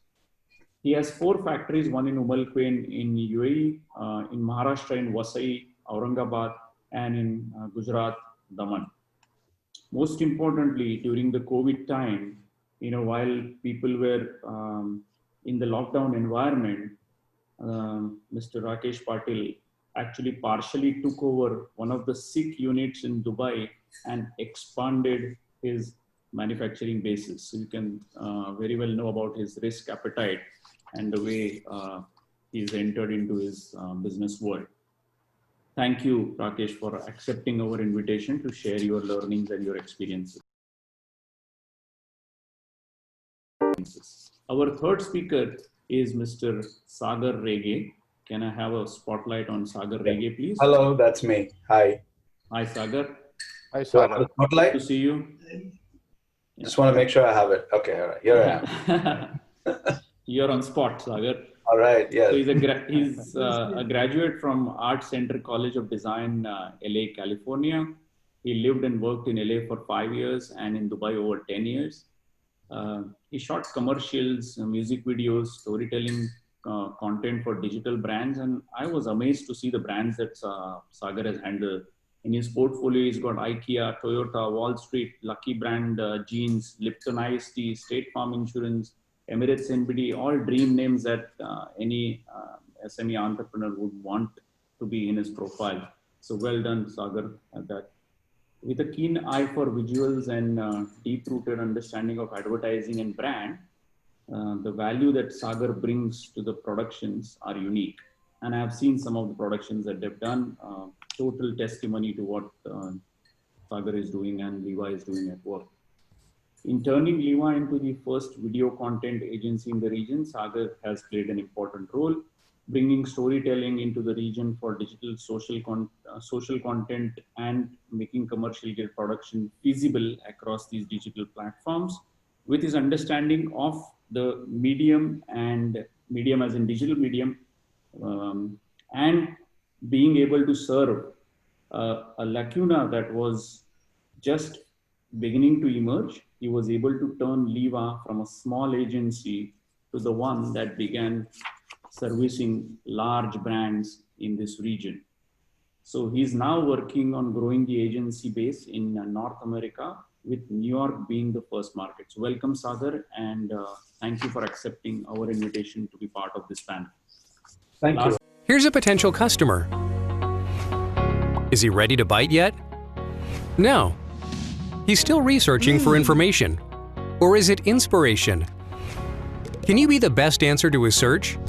He has 4 factories, one in Umal Quain in UAE, in Maharashtra in Vasai, Aurangabad, and in Gujarat, Daman. Most importantly, during the COVID time, while people were in the lockdown environment, Mr. Rakesh Patil actually partially took over one of the SICK units in Dubai and expanded his manufacturing bases. So you can very well know about his risk appetite and the way he's entered into his business world. Thank you, Rakesh, for accepting our invitation to share your learnings and your experiences. Our third speaker is Mr. Sagar Rege. Can I have a spotlight on Sagar Rege, please? Hello, that's me. Hi. Hi, Sagar. Hi, Do I have Sagar. a spotlight? Good to see you. Just want to make sure I have it. Okay, all right. Here I am. You're on spot, Sagar. All right, yeah. So he's a graduate from Art Center College of Design, LA, California. He lived and worked in LA for 5 years and in Dubai over 10 years. He shot commercials, music videos, storytelling content for digital brands. And I was amazed to see the brands that Sagar has handled. In his portfolio, he's got IKEA, Toyota, Wall Street, Lucky Brand Jeans, Lipton Iced Tea, State Farm Insurance, Emirates NBD, all dream names that any SME entrepreneur would want to be in his profile. So well done, Sagar, at that. With a keen eye for visuals and deep-rooted understanding of advertising and brand, the value that Sagar brings to the productions are unique. And I have seen some of the productions that they've done, total testimony to what Sagar is doing and Levi is doing at work. In turning Levi into the first video content agency in the region, Sagar has played an important role, bringing storytelling into the region for digital social content and making commercial grade production feasible across these digital platforms. With his understanding of the medium as in digital medium, and being able to serve a lacuna that was just beginning to emerge, he was able to turn Liva from a small agency to the one that began servicing large brands in this region. So he's now working on growing the agency base in North America, with New York being the first market. So welcome, Sagar, and thank you for accepting our invitation to be part of this panel. Thank you. Here's a potential customer. Is he ready to bite yet? No. He's still researching for information. Or is it inspiration? Can you be the best answer to his search?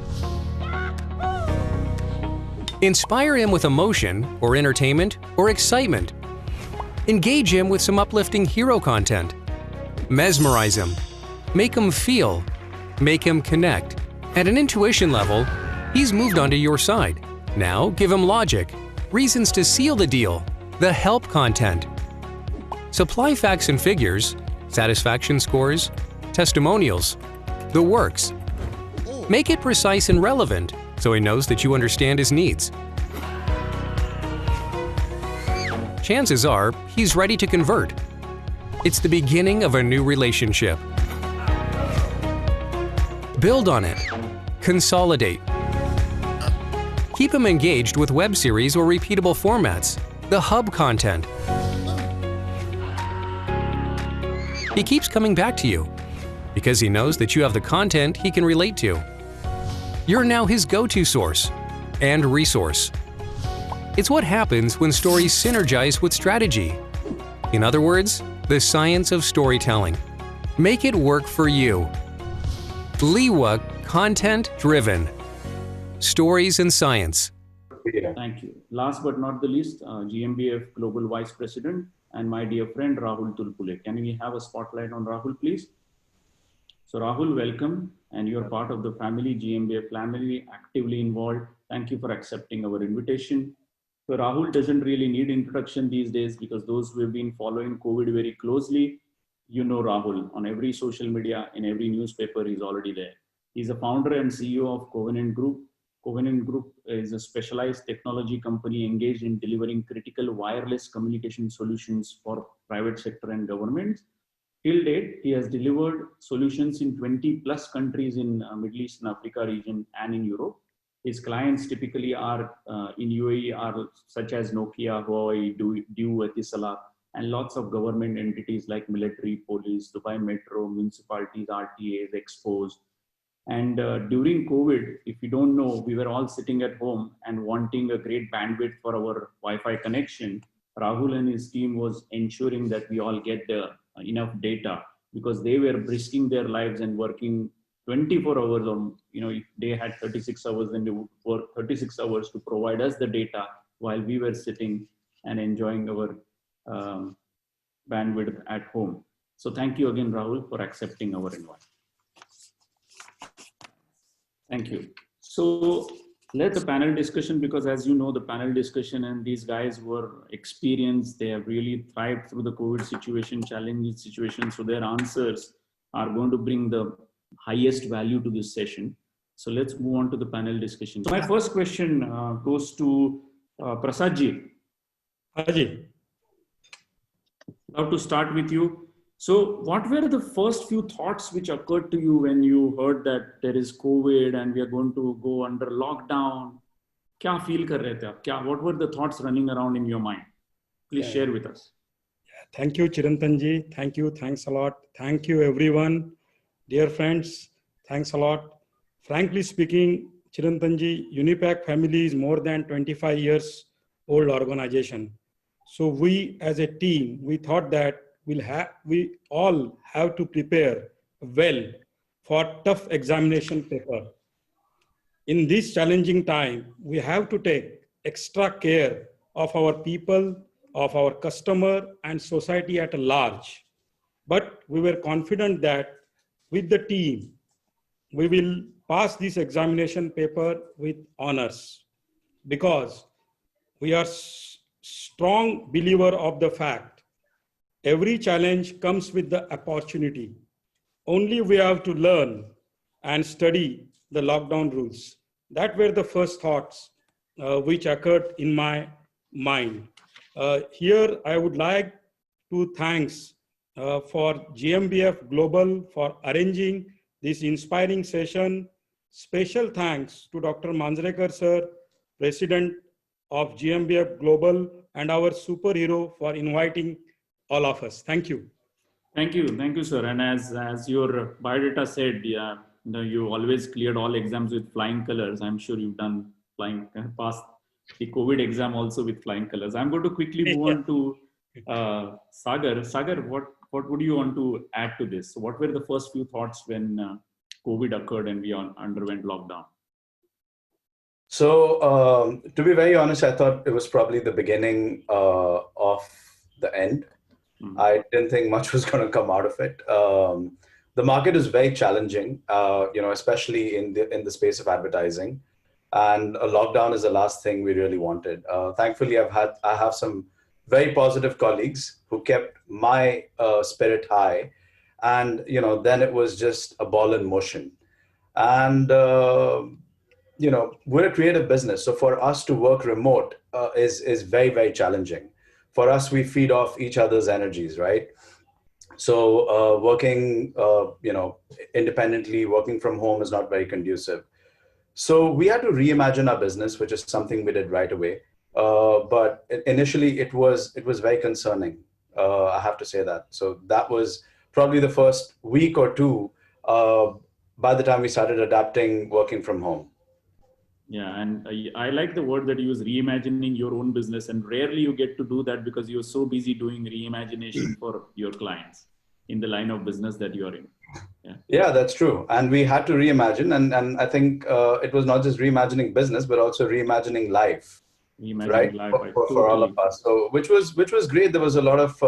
Inspire him with emotion, or entertainment, or excitement. Engage him with some uplifting hero content. Mesmerize him. Make him feel. Make him connect. At an intuition level, he's moved onto your side. Now give him logic, reasons to seal the deal, the help content. Supply facts and figures, satisfaction scores, testimonials, the works. Make it precise and relevant so he knows that you understand his needs. Chances are he's ready to convert. It's the beginning of a new relationship. Build on it. Consolidate. Keep him engaged with web series or repeatable formats, the hub content. He keeps coming back to you because he knows that you have the content he can relate to. You're now his go-to source and resource. It's what happens when stories synergize with strategy. In other words, the science of storytelling. Make it work for you. Liwa Content Driven. Stories and science. Thank you. Last but not the least, GMBF Global Vice President and my dear friend Rahul Tulpule. Can we have a spotlight on Rahul, please? So Rahul, welcome, and you're part of the family, GMBF family, actively involved. Thank you for accepting our invitation. So Rahul doesn't really need introduction these days because those who have been following COVID very closely you know Rahul. On every social media, in every newspaper, he's already there. He's a founder and CEO of Covenant Group. Covenant Group is a specialized technology company engaged in delivering critical wireless communication solutions for private sector and governments. Till date, he has delivered solutions in 20 plus countries in Middle East and Africa region and in Europe. His clients typically are in UAE are such as Nokia, Huawei, Due, Etisalat, and lots of government entities like military, police, Dubai Metro, municipalities, RTAs, expos. And during COVID, if you don't know, we were all sitting at home and wanting a great bandwidth for our Wi-Fi connection. Rahul and his team was ensuring that we all get enough data, because they were risking their lives and working 24 hours on, if they had 36 hours, then they would work 36 hours to provide us the data while we were sitting and enjoying our bandwidth at home. So thank you again, Rahul, for accepting our invite. Thank you. So let's the panel discussion, because as you know, the panel discussion and these guys were experienced. They have really thrived through the COVID situation, challenging situation. So their answers are going to bring the highest value to this session. So let's move on to the panel discussion. So my first question goes to Prasadji. Haji, love to start with you. So what were the first few thoughts which occurred to you when you heard that there is COVID and we are going to go under lockdown? Kya feel kar rahe the aap? What were the thoughts running around in your mind? Please share with us. Thank you, Chirantanji. Thank you. Thanks a lot. Thank you, everyone. Dear friends, thanks a lot. Frankly speaking, Chirantanji, Unipack family is more than 25 years old organization. So we as a team, we thought that we all have to prepare well for tough examination paper. In this challenging time, we have to take extra care of our people, of our customer and society at large. But we were confident that with the team, we will pass this examination paper with honors, because we are strong believer of the fact every challenge comes with the opportunity. Only we have to learn and study the lockdown rules. That were the first thoughts which occurred in my mind. Here I would like to thanks for GMBF Global for arranging this inspiring session. Special thanks to Dr. Manjrekar sir, President of GMBF Global, and our superhero for inviting all of us. Thank you. Thank you, sir. And as your biodata said, you always cleared all exams with flying colors. I'm sure you've done passed the COVID exam also with flying colors. I'm going to quickly move on to Sagar. Sagar, what would you want to add to this? So what were the first few thoughts when COVID occurred and we underwent lockdown? So to be very honest, I thought it was probably the beginning of the end. I didn't think much was going to come out of it. The market is very challenging, especially in the space of advertising, and a lockdown is the last thing we really wanted. Thankfully, I have some very positive colleagues who kept my spirit high, and then it was just a ball in motion. And we're a creative business, so for us to work remote is very, very challenging. For us, we feed off each other's energies, right? So working, independently, working from home is not very conducive. So we had to reimagine our business, which is something we did right away. But initially, it was very concerning. I have to say that. So that was probably the first week or two by the time we started adapting working from home. Yeah, and I like the word that you use, reimagining your own business, and rarely you get to do that because you're so busy doing reimagination for your clients in the line of business that you're in. Yeah, that's true. And we had to reimagine, and I think it was not just reimagining business, but also reimagining life. Reimagining life, for all of us. So which was great. There was a lot of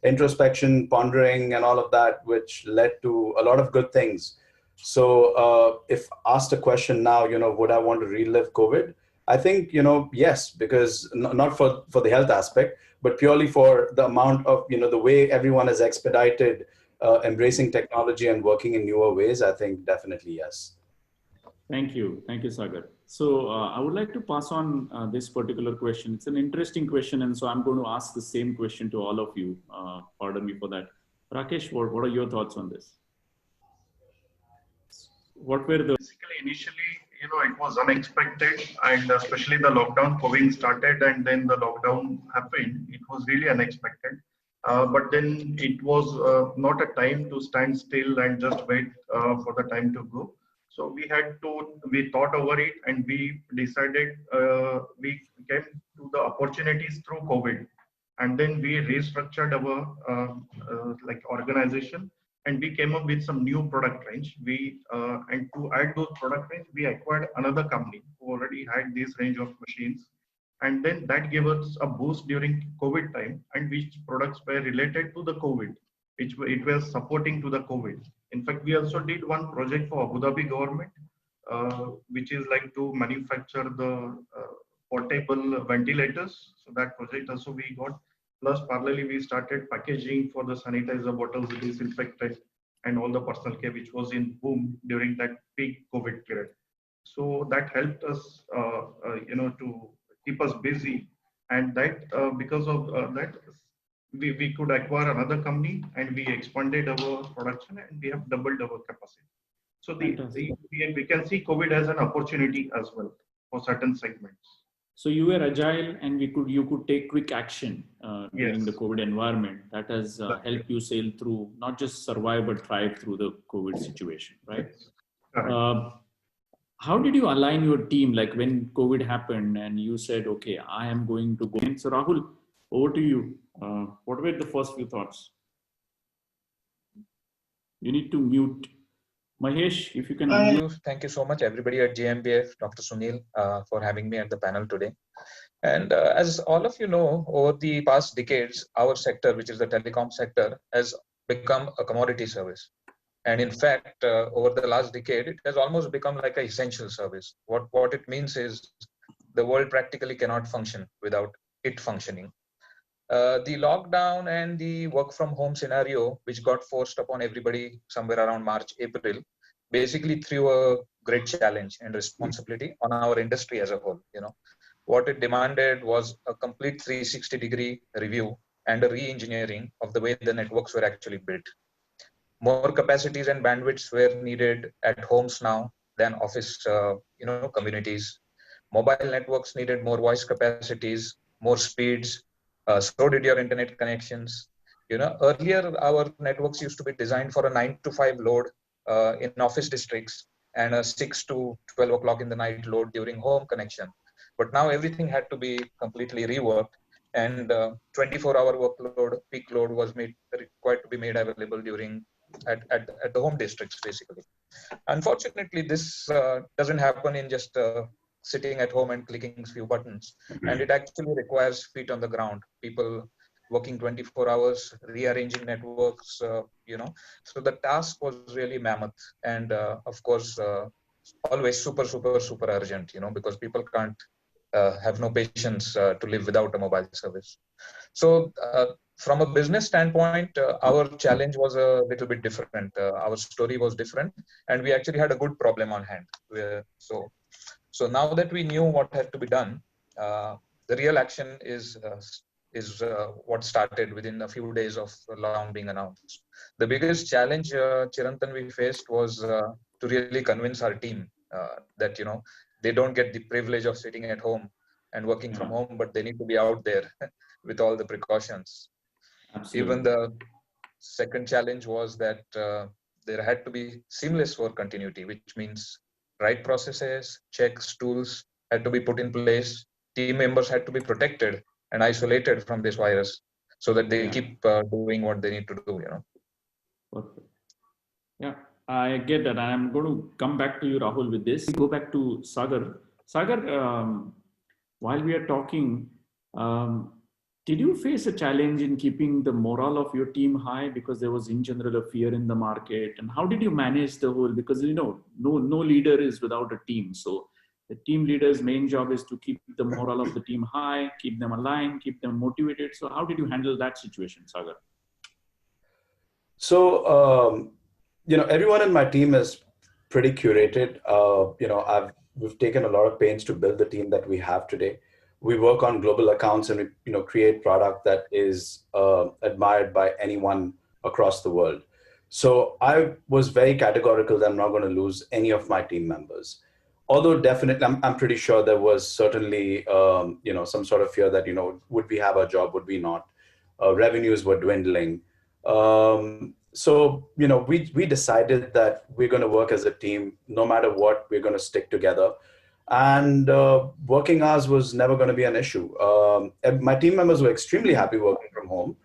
introspection, pondering, and all of that, which led to a lot of good things. So if asked a question now, would I want to relive COVID? I think, yes, because not for the health aspect, but purely for the amount of, the way everyone has expedited embracing technology and working in newer ways, I think definitely yes. Thank you, Sagar. So I would like to pass on this particular question. It's an interesting question, and so I'm going to ask the same question to all of you. Pardon me for that. Rakesh, what are your thoughts on this? What were the basically initially, it was unexpected, and especially the lockdown, COVID started, and then the lockdown happened. It was really unexpected. But then it was not a time to stand still and just wait for the time to go. So we thought over it, and we decided, we came to the opportunities through COVID, and then we restructured our like organization, and we came up with some new product range. And to add those product range, we acquired another company who already had this range of machines, and then that gave us a boost during COVID time, and which products were related to the COVID, which it was supporting to the COVID. In fact, we also did one project for Abu Dhabi government, which is like to manufacture the portable ventilators. So that project also we got. Plus, parallelly, we started packaging for the sanitizer bottles, disinfectant, and all the personal care, which was in boom during that peak COVID period. So that helped us, to keep us busy. And that because of that, we could acquire another company, and we expanded our production, and we have doubled our capacity. So we can see COVID as an opportunity as well for certain segments. So you were agile, and you could take quick action during the COVID environment. That has helped you sail through, not just survive, but thrive through the COVID situation, right? How did you align your team? Like when COVID happened and you said, okay, I am going to go in. So Rahul, over to you. What were the first few thoughts? You need to mute. Mahesh, if you can. Thank you so much, everybody at GMBF, Dr. Sunil, for having me at the panel today. And as all of you know, over the past decades, our sector, which is the telecom sector, has become a commodity service. And in fact, over the last decade, it has almost become like an essential service. What it means is the world practically cannot function without it functioning. The lockdown and the work from home scenario, which got forced upon everybody somewhere around March, April, basically threw a great challenge and responsibility on our industry as a whole. What it demanded was a complete 360-degree review and a re-engineering of the way the networks were actually built. More capacities and bandwidths were needed at homes now than office, communities. Mobile networks needed more voice capacities, more speeds. So did your internet connections. Earlier our networks used to be designed for a 9 to 5 load in office districts and a 6 to 12 o'clock in the night load during home connection. But now everything had to be completely reworked, and 24-hour workload, peak load was required to be made available at the home districts, basically. Unfortunately, this doesn't happen in just sitting at home and clicking a few buttons. And it actually requires feet on the ground, people working 24 hours, rearranging networks, So the task was really mammoth. And of course, always super, super, super urgent, because people can't have no patience to live without a mobile service. So from a business standpoint, our challenge was a little bit different. Our story was different, and we actually had a good problem on hand. So now that we knew what had to be done, the real action is what started within a few days of the lockdown being announced. The biggest challenge, Chirantan, we faced was to really convince our team that they don't get the privilege of sitting at home and working from home, but they need to be out there with all the precautions. Absolutely. Even the second challenge was that there had to be seamless work continuity, which means right processes, checks, tools had to be put in place. Team members had to be protected and isolated from this virus so that they keep doing what they need to do. Perfect. Yeah, I get that. I'm going to come back to you, Rahul, with this. Go back to Sagar. Sagar, while we are talking, did you face a challenge in keeping the morale of your team high, because there was in general a fear in the market? And how did you manage the whole, because no leader is without a team. So the team leader's main job is to keep the morale of the team high, keep them aligned, keep them motivated. So how did you handle that situation, Sagar? So, everyone in my team is pretty curated. We've taken a lot of pains to build the team that we have today. We work on global accounts and we, create product that is admired by anyone across the world. So I was very categorical that I'm not going to lose any of my team members. Although definitely, I'm pretty sure there was certainly, some sort of fear that, would we have a job, would we not? Revenues were dwindling. So, we decided that we're going to work as a team. No matter what, we're going to stick together. And working hours was never going to be an issue. And my team members were extremely happy working from home.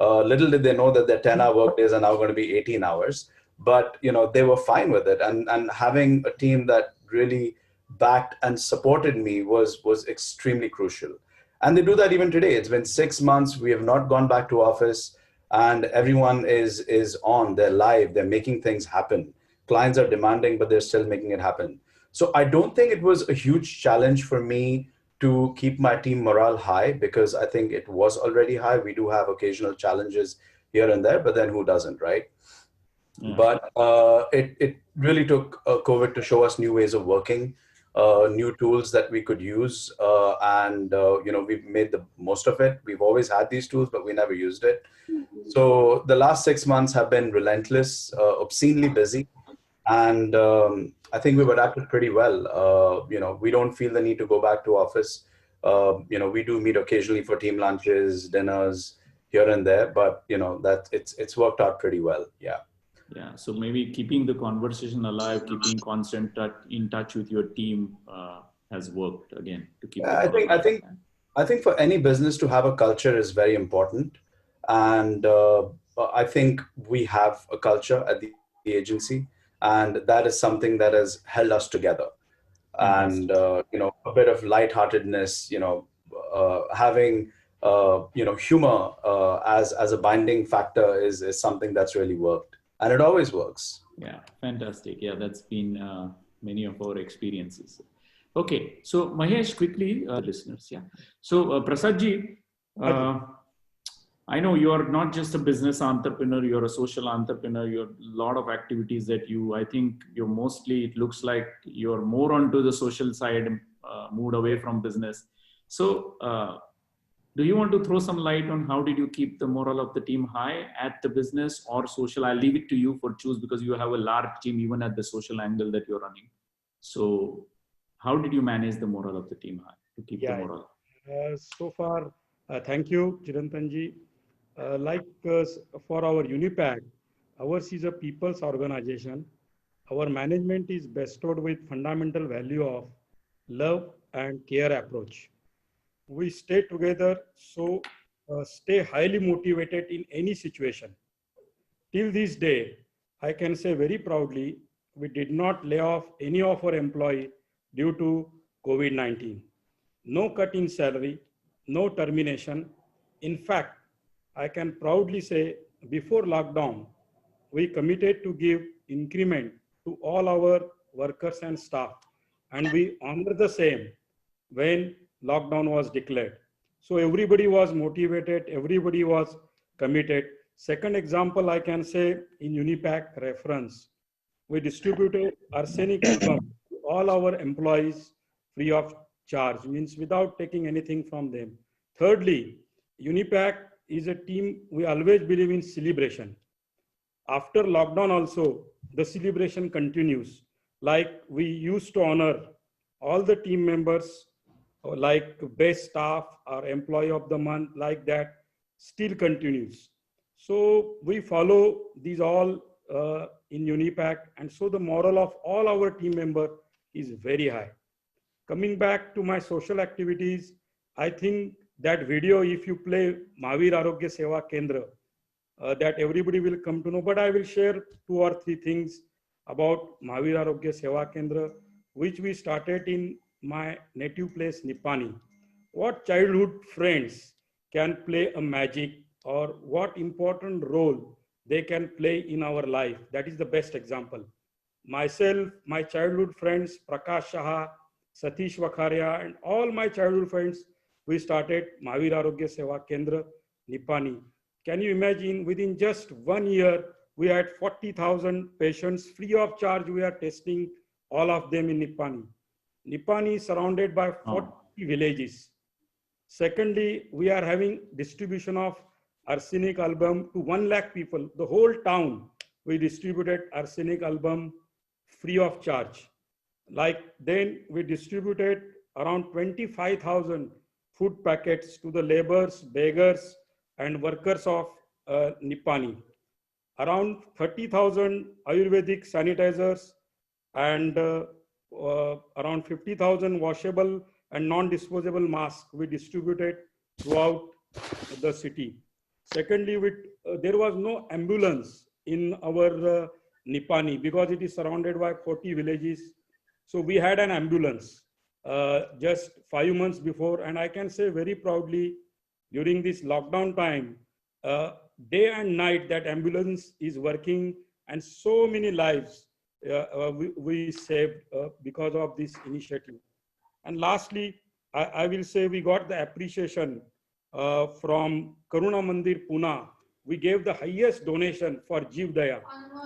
Little did they know that their 10-hour work days are now going to be 18 hours. But, they were fine with it. And having a team that really backed and supported me was extremely crucial. And they do that even today. It's been 6 months. We have not gone back to office. And everyone is on, they're live, they're making things happen. Clients are demanding, but they're still making it happen. So I don't think it was a huge challenge for me to keep my team morale high, because I think it was already high. We do have occasional challenges here and there, but then who doesn't, right? Yeah. But it really took COVID to show us new ways of working, new tools that we could use. And we've made the most of it. We've always had these tools, but we never used it. So the last 6 months have been relentless, obscenely busy. And I think we've adapted pretty well. We don't feel the need to go back to office. We do meet occasionally for team lunches, dinners here and there, but that it's worked out pretty well. Yeah. Yeah. So maybe keeping the conversation alive, keeping constant in touch with your team has worked again to keep. Yeah, I think for any business to have a culture is very important. And I think we have a culture at the agency, and that is something that has held us together. And, a bit of lightheartedness, having, humor as a binding factor is something that's really worked. And it always works. Yeah, fantastic. Yeah, that's been many of our experiences. Okay, so Mahesh, quickly, listeners, yeah. So Prasad ji, I know you are not just a business entrepreneur, you're a social entrepreneur, you're a lot of activities that I think you're mostly, it looks like you're more onto the social side, moved away from business. So do you want to throw some light on how did you keep the morale of the team high at the business or social? I'll leave it to you for choose, because you have a large team even at the social angle that you're running. So how did you manage the morale of the team high to keep the morale? So far, thank you, Chirantanji. For our Unipack, ours is a people's organization. Our management is bestowed with fundamental value of love and care approach. We stay together, so stay highly motivated in any situation. Till this day, I can say very proudly, we did not lay off any of our employee due to COVID-19. No cut in salary, no termination. In fact, I can proudly say before lockdown, we committed to give increment to all our workers and staff, and we honor the same when lockdown was declared. So everybody was motivated, everybody was committed. Second example, I can say in Unipack reference, we distributed arsenic album to all our employees free of charge, means without taking anything from them. Thirdly, Unipack is a team, we always believe in celebration. After lockdown also, the celebration continues. Like we used to honor all the team members, like best staff or employee of the month, like that still continues. So we follow these all in Unipack, and so the morale of all our team member is very high. Coming back to my social activities, I think that video, if you play Mahavir Arogya Seva Kendra, that everybody will come to know, but I will share 2 or 3 things about Mahavir Arogya Seva Kendra, which we started in my native place, Nipani. What childhood friends can play a magic, or what important role they can play in our life. That is the best example. Myself, my childhood friends, Prakash Shaha, Satish Vakharia, and all my childhood friends, we started Mahavir Arogya Seva Kendra, Nipani. Can you imagine, within just 1 year, we had 40,000 patients free of charge. We are testing all of them in Nippani. Nippani is surrounded by 40 villages. Secondly, we are having distribution of arsenic album to 1 lakh people. The whole town, we distributed arsenic album free of charge. Like then we distributed around 25,000 food packets to the laborers, beggars, and workers of Nippani. Around 30,000 Ayurvedic sanitizers and around 50,000 washable and non-disposable masks we distributed throughout the city. Secondly, there was no ambulance in our Nippani because it is surrounded by 40 villages. So we had an ambulance just 5 months before, and I can say very proudly during this lockdown time, day and night that ambulance is working, and so many lives we saved because of this initiative. And lastly, I will say we got the appreciation from Karuna Mandir Pune. We gave the highest donation for Jeev Daya,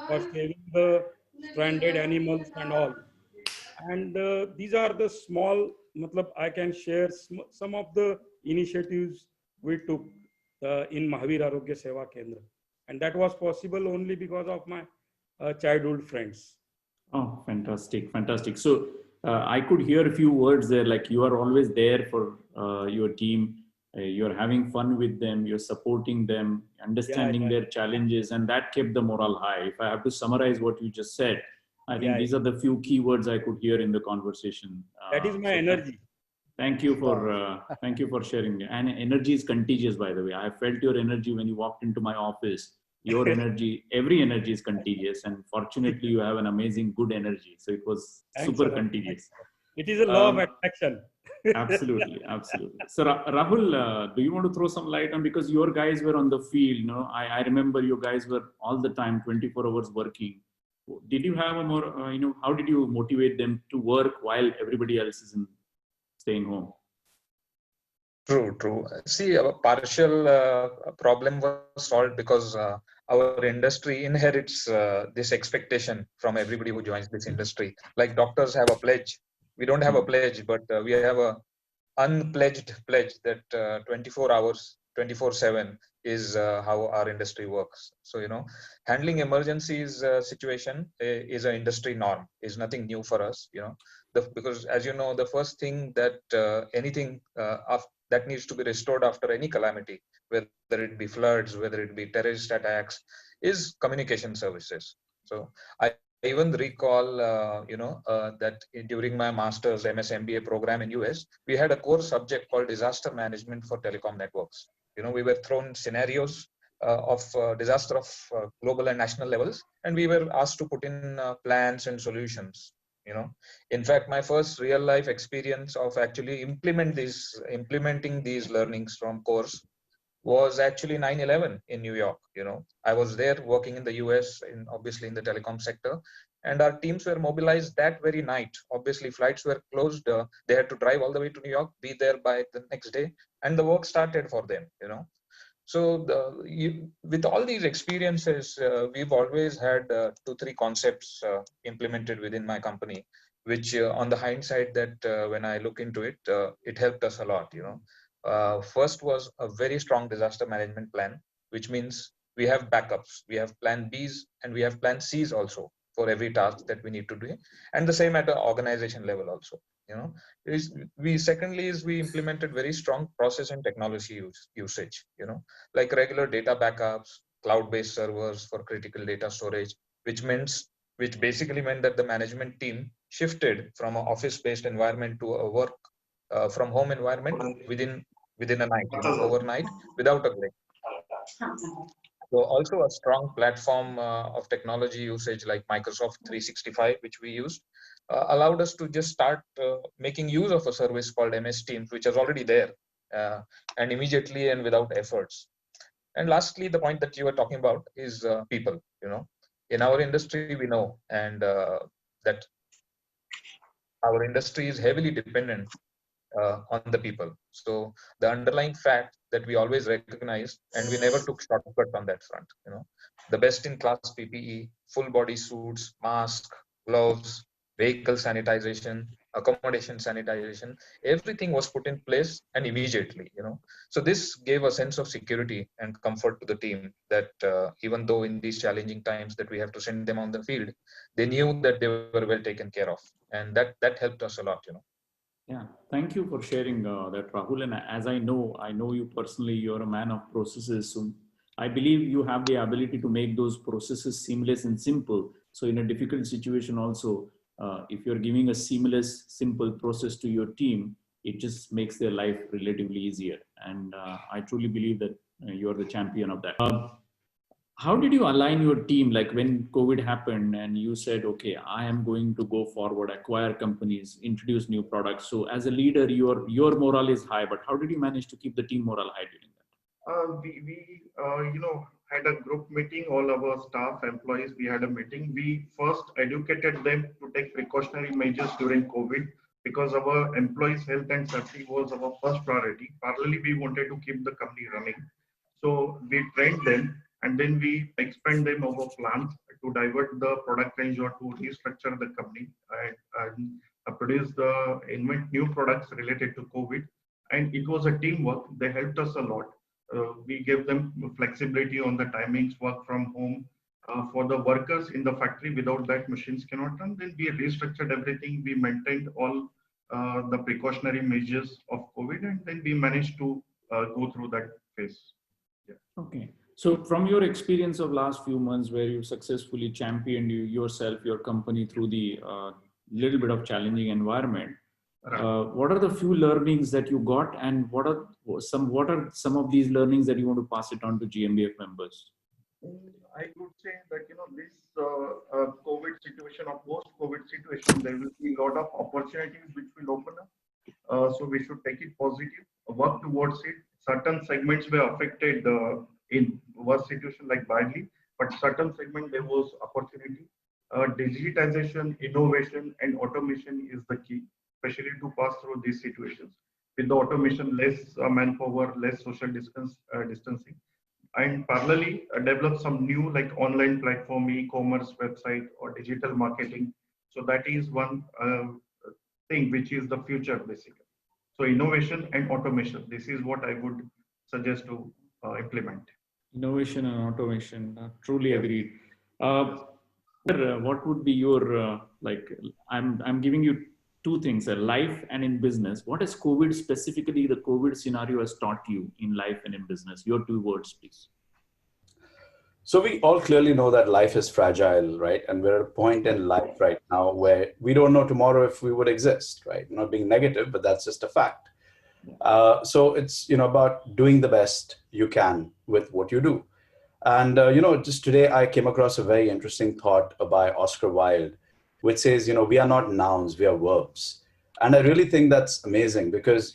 for saving the stranded animals and all. And these are the small, I can share some of the initiatives we took in Mahavir Arogya Seva Kendra. And that was possible only because of my childhood friends. Oh, fantastic, fantastic. So I could hear a few words there, like you are always there for your team. You're having fun with them, you're supporting them, understanding their challenges, and that kept the morale high. If I have to summarize what you just said, I think these are the few key words I could hear in the conversation. That is my energy. Thank you for sharing. And energy is contagious, by the way. I felt your energy when you walked into my office. Your energy, every energy is contagious, and fortunately you have an amazing good energy. So it was super contagious. It is a law of attraction. Absolutely, absolutely. So Rahul, do you want to throw some light on, because your guys were on the field, you know, I remember you guys were all the time 24 hours working. Did you have a more, how did you motivate them to work while everybody else is staying home? True. See, a partial problem was solved because our industry inherits this expectation from everybody who joins this industry. Like doctors have a pledge. We don't have a pledge, but we have a unpledged pledge that 24 hours, 24/7 is how our industry works. So, handling emergencies situation is an industry norm, is nothing new for us, because as you know, the first thing that anything that needs to be restored after any calamity, whether it be floods, whether it be terrorist attacks, is communication services. So I even recall, that during my master's MS MBA program in US, we had a core subject called disaster management for telecom networks. We were thrown scenarios of disaster of global and national levels, and we were asked to put in plans and solutions. In fact, my first real life experience of actually implementing these learnings from course was actually 9/11 in New York. I was there working in the US, obviously in the telecom sector, and our teams were mobilized that very night. Obviously, flights were closed. They had to drive all the way to New York, be there by the next day, and the work started for them. So with all these experiences, we've always had 2-3 concepts implemented within my company, which on the hindsight that when I look into it, it helped us a lot. First was a very strong disaster management plan, which means we have backups, we have plan Bs, and we have plan Cs also for every task that we need to do, and the same at the organization level also. Secondly is we implemented very strong process and technology usage, like regular data backups, cloud-based servers for critical data storage, which basically meant that the management team shifted from an office-based environment to a work from home environment within a night, overnight, without a break. So also a strong platform of technology usage like Microsoft 365, which we used, allowed us to just start making use of a service called MS Teams, which is already there, and immediately and without efforts. And lastly, the point that you were talking about is people. In our industry, we know and that our industry is heavily dependent on the people. So the underlying fact that we always recognized, and we never took shortcuts on that front. The best in class PPE, full body suits, mask, gloves, vehicle sanitization, accommodation sanitization, everything was put in place and immediately. So this gave a sense of security and comfort to the team that even though in these challenging times that we have to send them on the field, they knew that they were well taken care of, and that helped us a lot. Yeah, thank you for sharing that, Rahul. And as I know you personally, you're a man of processes. So I believe you have the ability to make those processes seamless and simple. So in a difficult situation also, if you're giving a seamless, simple process to your team, it just makes their life relatively easier. And I truly believe that you're the champion of that. How did you align your team, like when COVID happened and you said, okay, I am going to go forward, acquire companies, introduce new products? So as a leader, your morale is high, but how did you manage to keep the team morale high during that? We had a group meeting, all our staff, employees, we had a meeting. We first educated them to take precautionary measures during COVID because our employees' health and safety was our first priority. Parallelly, we wanted to keep the company running. So we trained them and then we expand them our plans to divert the product range or to restructure the company and produce invent new products related to COVID. And it was a teamwork. They helped us a lot. We gave them flexibility on the timings, work from home. For the workers in the factory, without that machines cannot run. Then we restructured everything. We maintained all the precautionary measures of COVID, and then we managed to go through that phase. Yeah. Okay. So from your experience of last few months where you successfully championed yourself, your company through the little bit of challenging environment, what are the few learnings that you got, and what are some of these learnings that you want to pass it on to GMBF members? I would say that this COVID situation or post-COVID situation, there will be a lot of opportunities which will open up. So we should take it positive, work towards it. Certain segments were affected in worse situation like badly, but certain segment there was opportunity. Digitization, innovation, and automation is the key, especially to pass through these situations. With the automation, less manpower, less social distancing, and parallelly develop some new like online platform, e-commerce website, or digital marketing. So that is one thing which is the future basically. So innovation and automation, this is what I would suggest to implement. Innovation and automation, truly agreed. What would be your I'm giving you two things, life and in business. What has COVID, specifically the COVID scenario, has taught you in life and in business? Your 2 words, please. So we all clearly know that life is fragile, right? And we're at a point in life right now where we don't know tomorrow if we would exist, right? Not being negative, but that's just a fact. So it's about doing the best you can with what you do. And just today I came across a very interesting thought by Oscar Wilde, which says, we are not nouns, we are verbs. And I really think that's amazing because,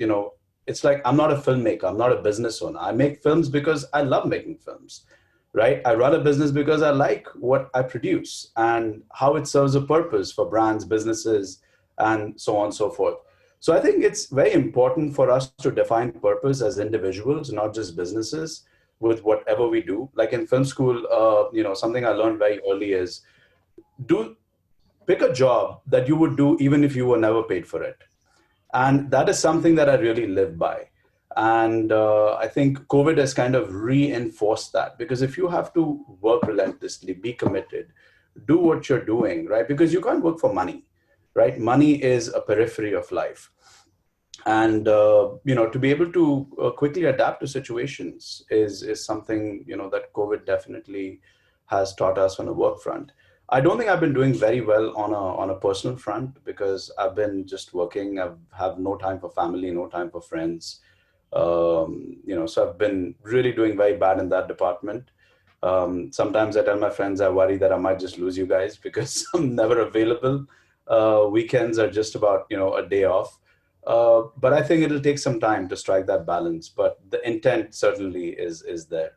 it's like, I'm not a filmmaker, I'm not a business owner. I make films because I love making films, right? I run a business because I like what I produce and how it serves a purpose for brands, businesses, and so on and so forth. So I think it's very important for us to define purpose as individuals, not just businesses, with whatever we do. Like in film school, something I learned very early is pick a job that you would do even if you were never paid for it. And that is something that I really live by. And I think COVID has kind of reinforced that, because if you have to work relentlessly, be committed, do what you're doing, right? Because you can't work for money, right? Money is a periphery of life. And, to be able to quickly adapt to situations is something, that COVID definitely has taught us on a work front. I don't think I've been doing very well on a personal front because I've been just working. I have no time for family, no time for friends. So I've been really doing very bad in that department. Sometimes I tell my friends I worry that I might just lose you guys because I'm never available. Weekends are just about, a day off. But I think it'll take some time to strike that balance, but the intent certainly is there.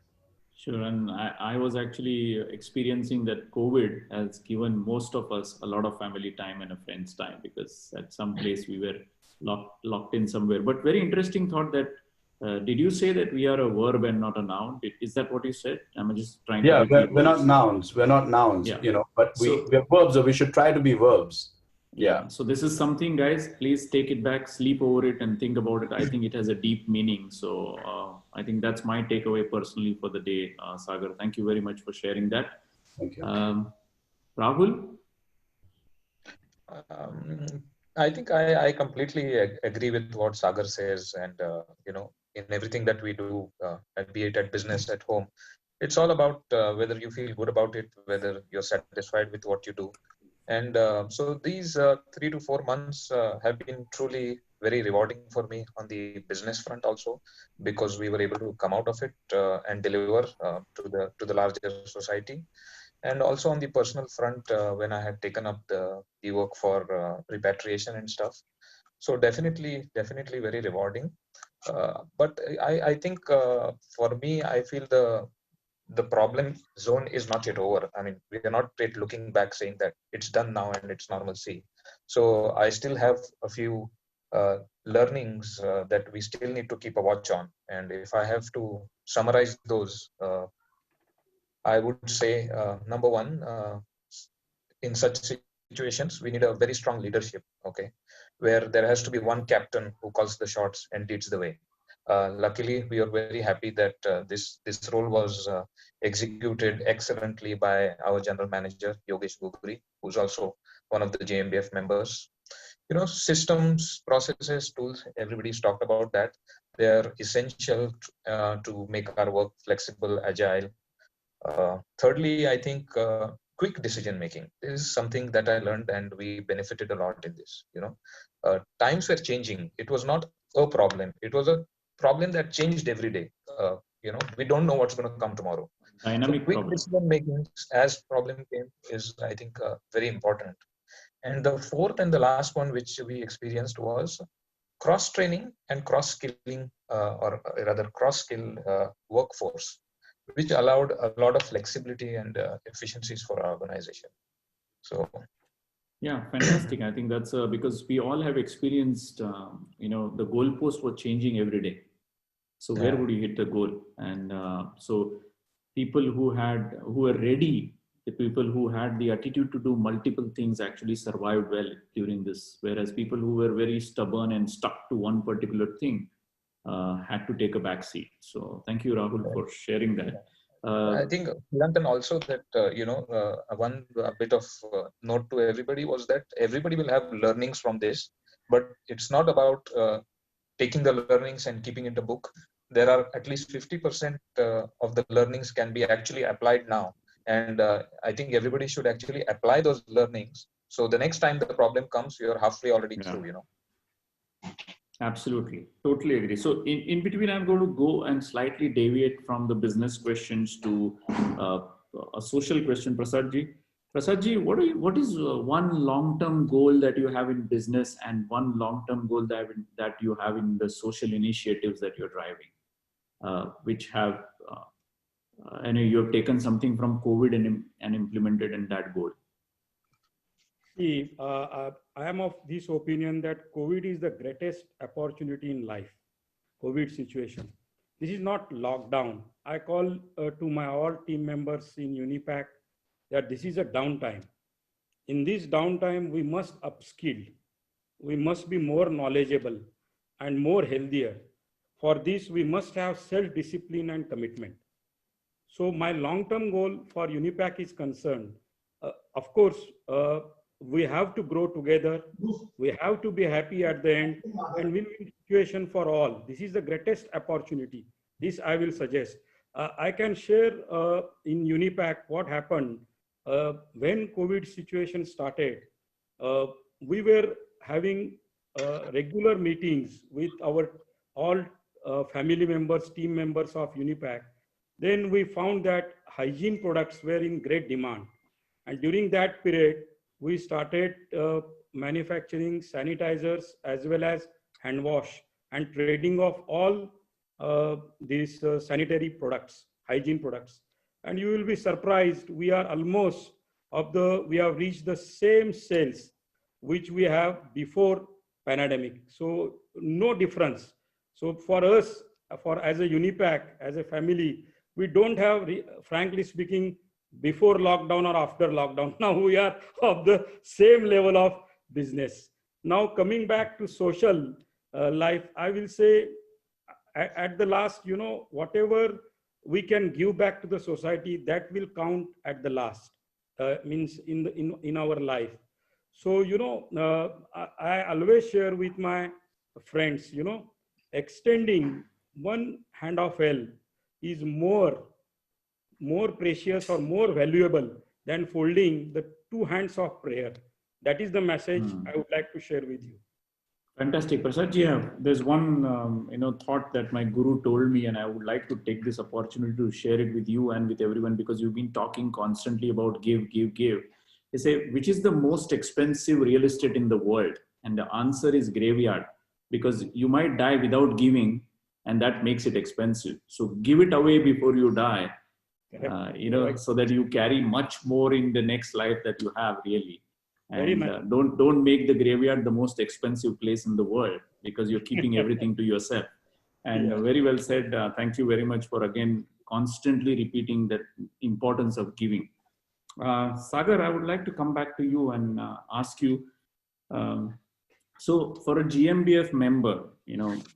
Sure. And I was actually experiencing that COVID has given most of us a lot of family time and a friend's time, because at some place we were locked in somewhere. But very interesting thought that Did you say that we are a verb and not a noun? Is that what you said? I'm just trying to Yeah, repeat. we're not nouns. We're not nouns, Yeah. you know, but So- we're verbs, or we should try to be verbs. Yeah. So this is something, guys, please take it back, sleep over it and think about it. I think it has a deep meaning. So I think that's my takeaway personally for the day, Sagar. Thank you very much for sharing that. Thank you. Rahul? I think I completely agree with what Sagar says, and you know, in everything that we do, be it at business, at home, it's all about whether you feel good about it, whether you're satisfied with what you do. And so these 3 to 4 months have been truly very rewarding for me on the business front also, because we were able to come out of it and deliver to the larger society. And also on the personal front, when I had taken up the work for repatriation and stuff. So definitely very rewarding. But I think for me, I feel the problem zone is not yet over. I mean, we are not yet looking back saying that it's done now and it's normalcy. So I still have a few learnings that we still need to keep a watch on. And if I have to summarize those, I would say number one, in such situations, we need a very strong leadership, okay, where there has to be one captain who calls the shots and leads the way. Luckily, we are very happy that this role was executed excellently by our general manager, Yogesh Guguri, who's also one of the JMBF members. You know, systems, processes, tools, everybody's talked about that. They're essential to make our work flexible, agile. Thirdly, I think quick decision making. This is something that I learned, and we benefited a lot in this. You know, times were changing. It was not a problem. It was a problem that changed every day. You know, we don't know what's going to come tomorrow. Dynamic So quick problem. decision making as problem came is, I think, very important. And the fourth and the last one, which we experienced, was cross training and cross skilling, or rather cross skill workforce, which allowed a lot of flexibility and efficiencies for our organization. So, yeah, fantastic. I think that's because we all have experienced, you know, the goalposts were changing every day. So where would you hit the goal? And so people who were ready, the people who had the attitude to do multiple things actually survived well during this. Whereas people who were very stubborn and stuck to one particular thing had to take a back seat. So thank you, Rahul, for sharing that. I think, Nilantan, also that, you know, one bit of note to everybody was that everybody will have learnings from this, but it's not about taking the learnings and keeping it a book. There are at least 50% of the learnings can be actually applied now. And I think everybody should actually apply those learnings. So the next time the problem comes, you're halfway already through, you know. Absolutely. Totally agree. So in between, I'm going to go and slightly deviate from the business questions to a social question. Prasadji, what is one long-term goal that you have in business and one long-term goal that you have in the social initiatives that you're driving, which have, I know you have taken something from COVID and implemented in that goal? See, I am of this opinion that COVID is the greatest opportunity in life, COVID situation. This is not lockdown. I call to my all team members in Unipack that this is a downtime. In this downtime, we must upskill. We must be more knowledgeable and more healthier. For this, we must have self-discipline and commitment. So my long-term goal for Unipack is concerned, of course, we have to grow together. We have to be happy at the end and win-win situation for all. This is the greatest opportunity. This I will suggest. I can share in Unipack what happened when COVID situation started. We were having regular meetings with our all family members, team members of Unipack. Then we found that hygiene products were in great demand. And during that period, we started manufacturing sanitizers as well as hand wash and trading of all these sanitary products, hygiene products. And you will be surprised, we are almost we have reached the same sales which we have before pandemic. So no difference. So for us, as a Unipack, as a family, we don't have, frankly speaking, before lockdown or after lockdown. Now we are of the same level of business. Now coming back to social life, I will say at the last, whatever we can give back to the society, that will count at the last, means in our life. So, I always share with my friends, extending one hand of help is more precious or more valuable than folding the two hands of prayer. That is the message I would like to share with you. Fantastic. Prasad ji, there's one thought that my guru told me, and I would like to take this opportunity to share it with you and with everyone, because you've been talking constantly about give, give, give. They say, which is the most expensive real estate in the world? And the answer is graveyard, because you might die without giving, and that makes it expensive. So give it away before you die, so that you carry much more in the next life that you have, really. And don't make the graveyard the most expensive place in the world, because you're keeping everything to yourself. And very well said. Thank you very much for again constantly repeating that importance of giving. Sagar, I would like to come back to you and ask you. So for a GMBF member,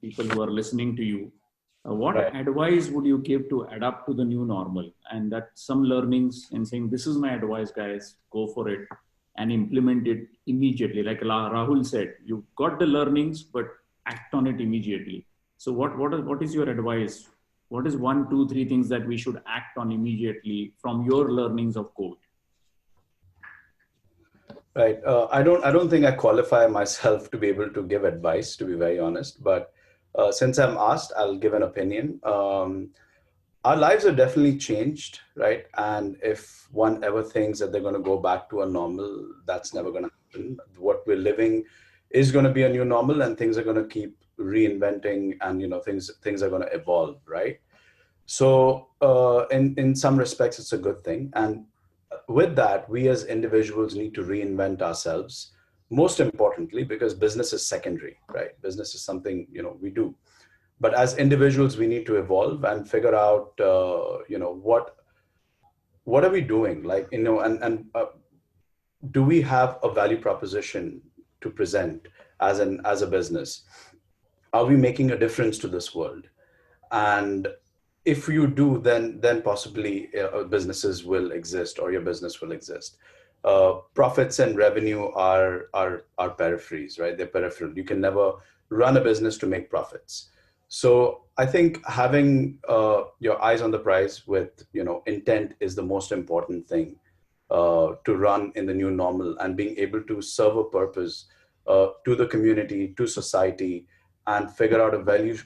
people who are listening to you, what advice would you give to adapt to the new normal? And that some learnings and saying, this is my advice, guys, go for it and implement it immediately. Like Rahul said, you've got the learnings, but act on it immediately. So what is your advice? What is 1, 2, 3 things that we should act on immediately from your learnings of COVID? Right. I don't think I qualify myself to be able to give advice, to be very honest. But since I'm asked, I'll give an opinion. Our lives are definitely changed, right? And if one ever thinks that they're going to go back to a normal, that's never going to happen. What we're living is going to be a new normal, and things are going to keep reinventing, and things are going to evolve, right? So in some respects, it's a good thing. And with that, we as individuals need to reinvent ourselves, most importantly, because business is secondary, right? Business is something, we do. But as individuals, we need to evolve and figure out, what are we doing? Like, do we have a value proposition to present as a business? Are we making a difference to this world? And if you do, then possibly businesses will exist, or your business will exist. Profits and revenue are peripheries, right? They're peripheral. You can never run a business to make profits. So I think having your eyes on the prize with intent is the most important thing to run in the new normal, and being able to serve a purpose to the community, to society, and figure out a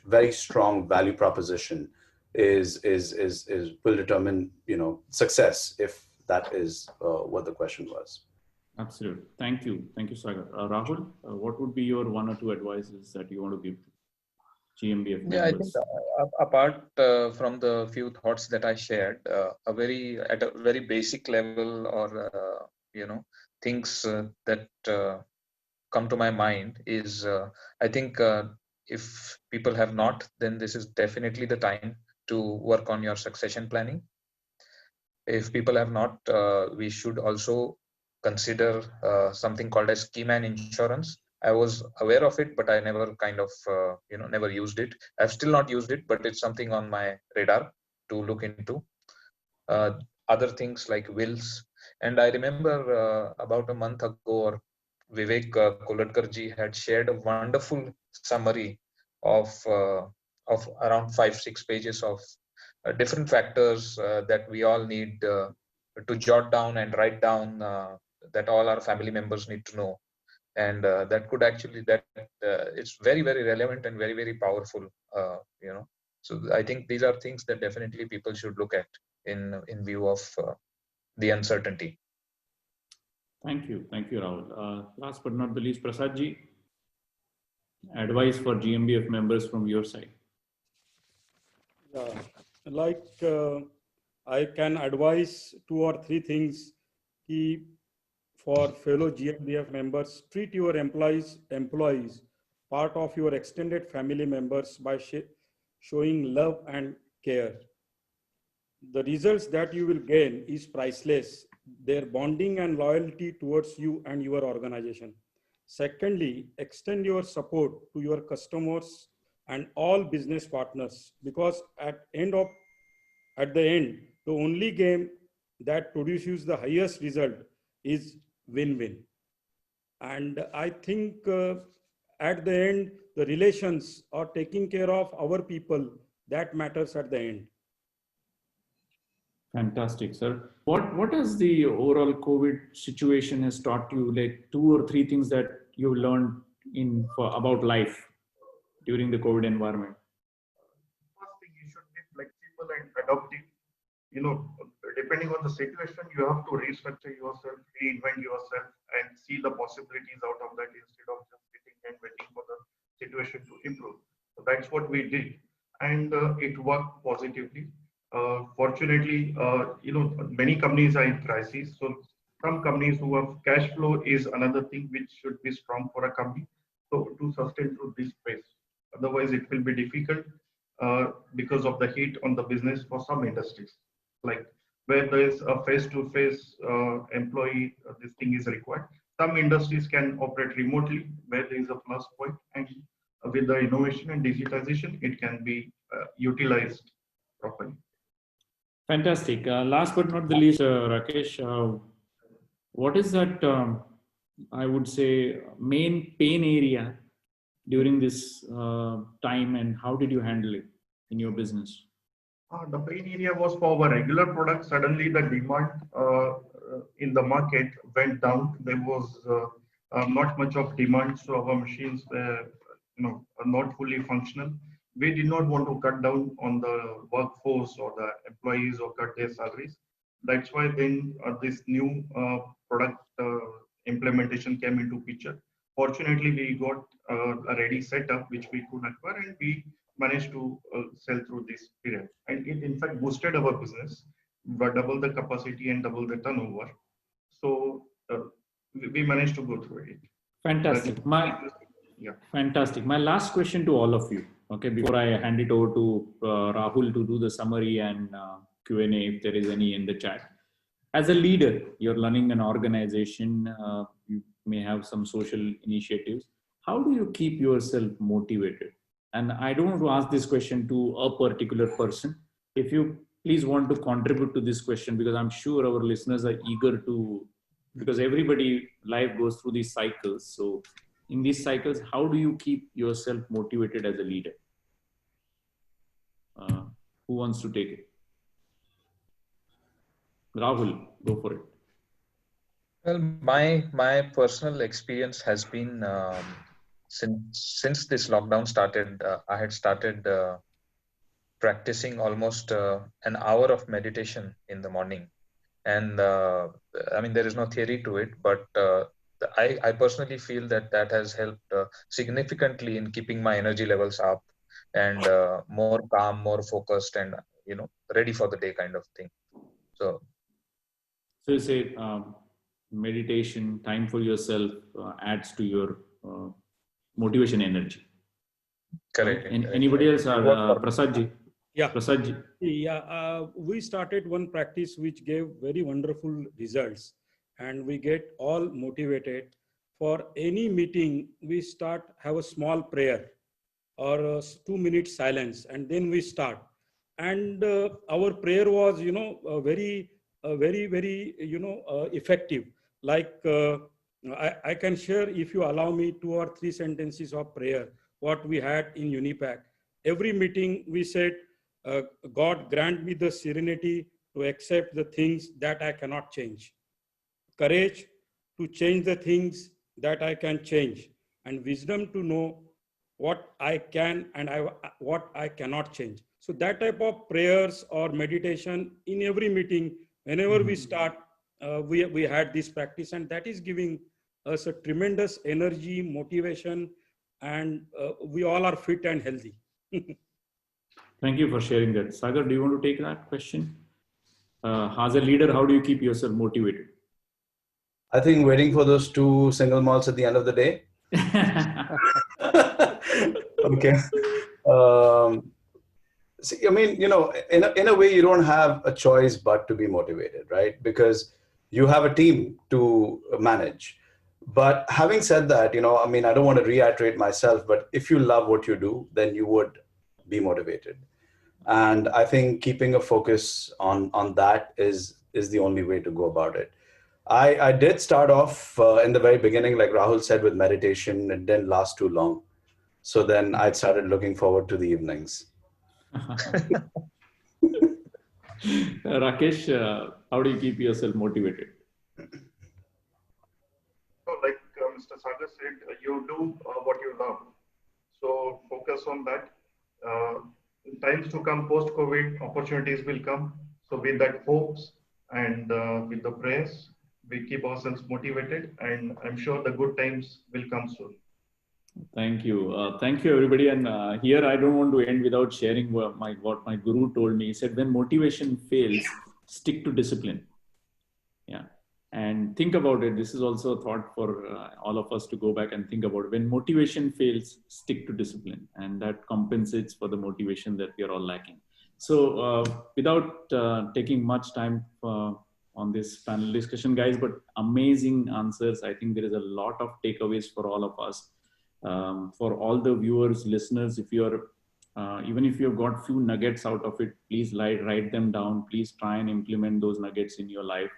very strong value proposition will determine success, if that is what the question was. Absolutely. Thank you, Sagar. Rahul, what would be your 1 or 2 advices that you want to give to GMBF members? Yeah, I think apart from the few thoughts that I shared, at a very basic level, or things that come to my mind is, I think if people have not, then this is definitely the time to work on your succession planning. If people have not, we should also consider something called as key man insurance. I was aware of it, but I never never used it. I've still not used it, but it's something on my radar to look into. Other things like wills. And I remember about a month ago, Vivek Koladkar ji had shared a wonderful summary of around 5-6 pages of different factors that we all need to jot down and write down, that all our family members need to know. And that could actually, it's very, very relevant and very, very powerful, So I think these are things that definitely people should look at in view of the uncertainty. Thank you, Rahul. Last but not the least, Prasad ji, advice for GMBF members from your side. I can advise 2 or 3 things for fellow GMBF members. Treat your employees part of your extended family members by showing love and care. The results that you will gain is priceless, their bonding and loyalty towards you and your organization. Secondly, extend your support to your customers and all business partners, because at the end, the only game that produces the highest result is win-win. And I think at the end, the relations are taking care of our people, that matters at the end. Fantastic, sir. What has the overall COVID situation has taught you, like 2 or 3 things that you learned about life during the COVID environment? First thing, you should be flexible and adaptive. You know, depending on the situation, you have to restructure yourself, reinvent yourself, and see the possibilities out of that instead of just sitting and waiting for the situation to improve. So that's what we did, and it worked positively. Fortunately, you know, many companies are in crisis. So some companies who have cash flow is another thing which should be strong for a company. So to sustain through this phase, otherwise it will be difficult because of the heat on the business for some industries, like where there is a face-to-face employee, this thing is required. Some industries can operate remotely where there is a plus point, and with the innovation and digitization, it can be utilized properly. Fantastic. Last but not the least, Rakesh, what is that, I would say, main pain area during this time, and how did you handle it in your business? The pain area was for our regular products. Suddenly, the demand in the market went down. There was not much of demand, so our machines were, you know, not fully functional. We did not want to cut down on the workforce or the employees or cut their salaries. That's why then this new product implementation came into picture. Fortunately, we got a ready setup which we could acquire, and we managed to sell through this period. And it in fact boosted our business, but double the capacity and double the turnover. So we managed to go through it. Fantastic. Fantastic. My last question to all of you, okay, before I hand it over to Rahul to do the summary and Q&A if there is any in the chat. As a leader, you're running an organization, you may have some social initiatives. How do you keep yourself motivated? And I don't want to ask this question to a particular person. If you please want to contribute to this question, because I'm sure our listeners are eager to, because everybody life goes through these cycles. So in these cycles, how do you keep yourself motivated as a leader? Who wants to take it? Rahul, go for it. Well, my personal experience has been since this lockdown started, I had started practicing almost an hour of meditation in the morning. And I mean, there is no theory to it, but I personally feel that that has helped significantly in keeping my energy levels up and more calm, more focused, and, you know, ready for the day kind of thing. So you say meditation, time for yourself adds to your motivation energy. Correct. And anybody else? Prasadji? Yeah. Prasadji. Yeah, we started one practice which gave very wonderful results, and we get all motivated. For any meeting, we have a small prayer or a 2-minute silence, and then we start. And our prayer was, you know, very, you know, effective. Like I can share, if you allow me, 2 or 3 sentences of prayer, what we had in Unipack. Every meeting we said, God grant me the serenity to accept the things that I cannot change, courage to change the things that I can change, and wisdom to know what I can and what I cannot change. So that type of prayers or meditation in every meeting, whenever we start, we had this practice, and that is giving us a tremendous energy, motivation, and we all are fit and healthy. Thank you for sharing that. Sagar, do you want to take that question? As a leader, how do you keep yourself motivated? I think waiting for those 2 single malts at the end of the day. Okay. See, I mean, in a way, you don't have a choice but to be motivated, right? Because you have a team to manage. But having said that, I mean, I don't want to reiterate myself, but if you love what you do, then you would be motivated. And I think keeping a focus on that is the only way to go about it. I did start off in the very beginning, like Rahul said, with meditation. It didn't last too long. So then I started looking forward to the evenings. Rakesh, how do you keep yourself motivated? So like Mr. Sagar said, you do what you love. So focus on that. In times to come, post-COVID, opportunities will come. So with that hopes and with the prayers, we keep ourselves motivated, and I'm sure the good times will come soon. Thank you. Thank you, everybody. And here I don't want to end without sharing what my guru told me. He said, when motivation fails, stick to discipline. Yeah. And think about it. This is also a thought for all of us to go back and think about. When motivation fails, stick to discipline. And that compensates for the motivation that we are all lacking. So without taking much time on this panel discussion, guys, but amazing answers. I think there is a lot of takeaways for all of us. For all the viewers, listeners, if you're even if you've got few nuggets out of it, please write them down. Please try and implement those nuggets in your life.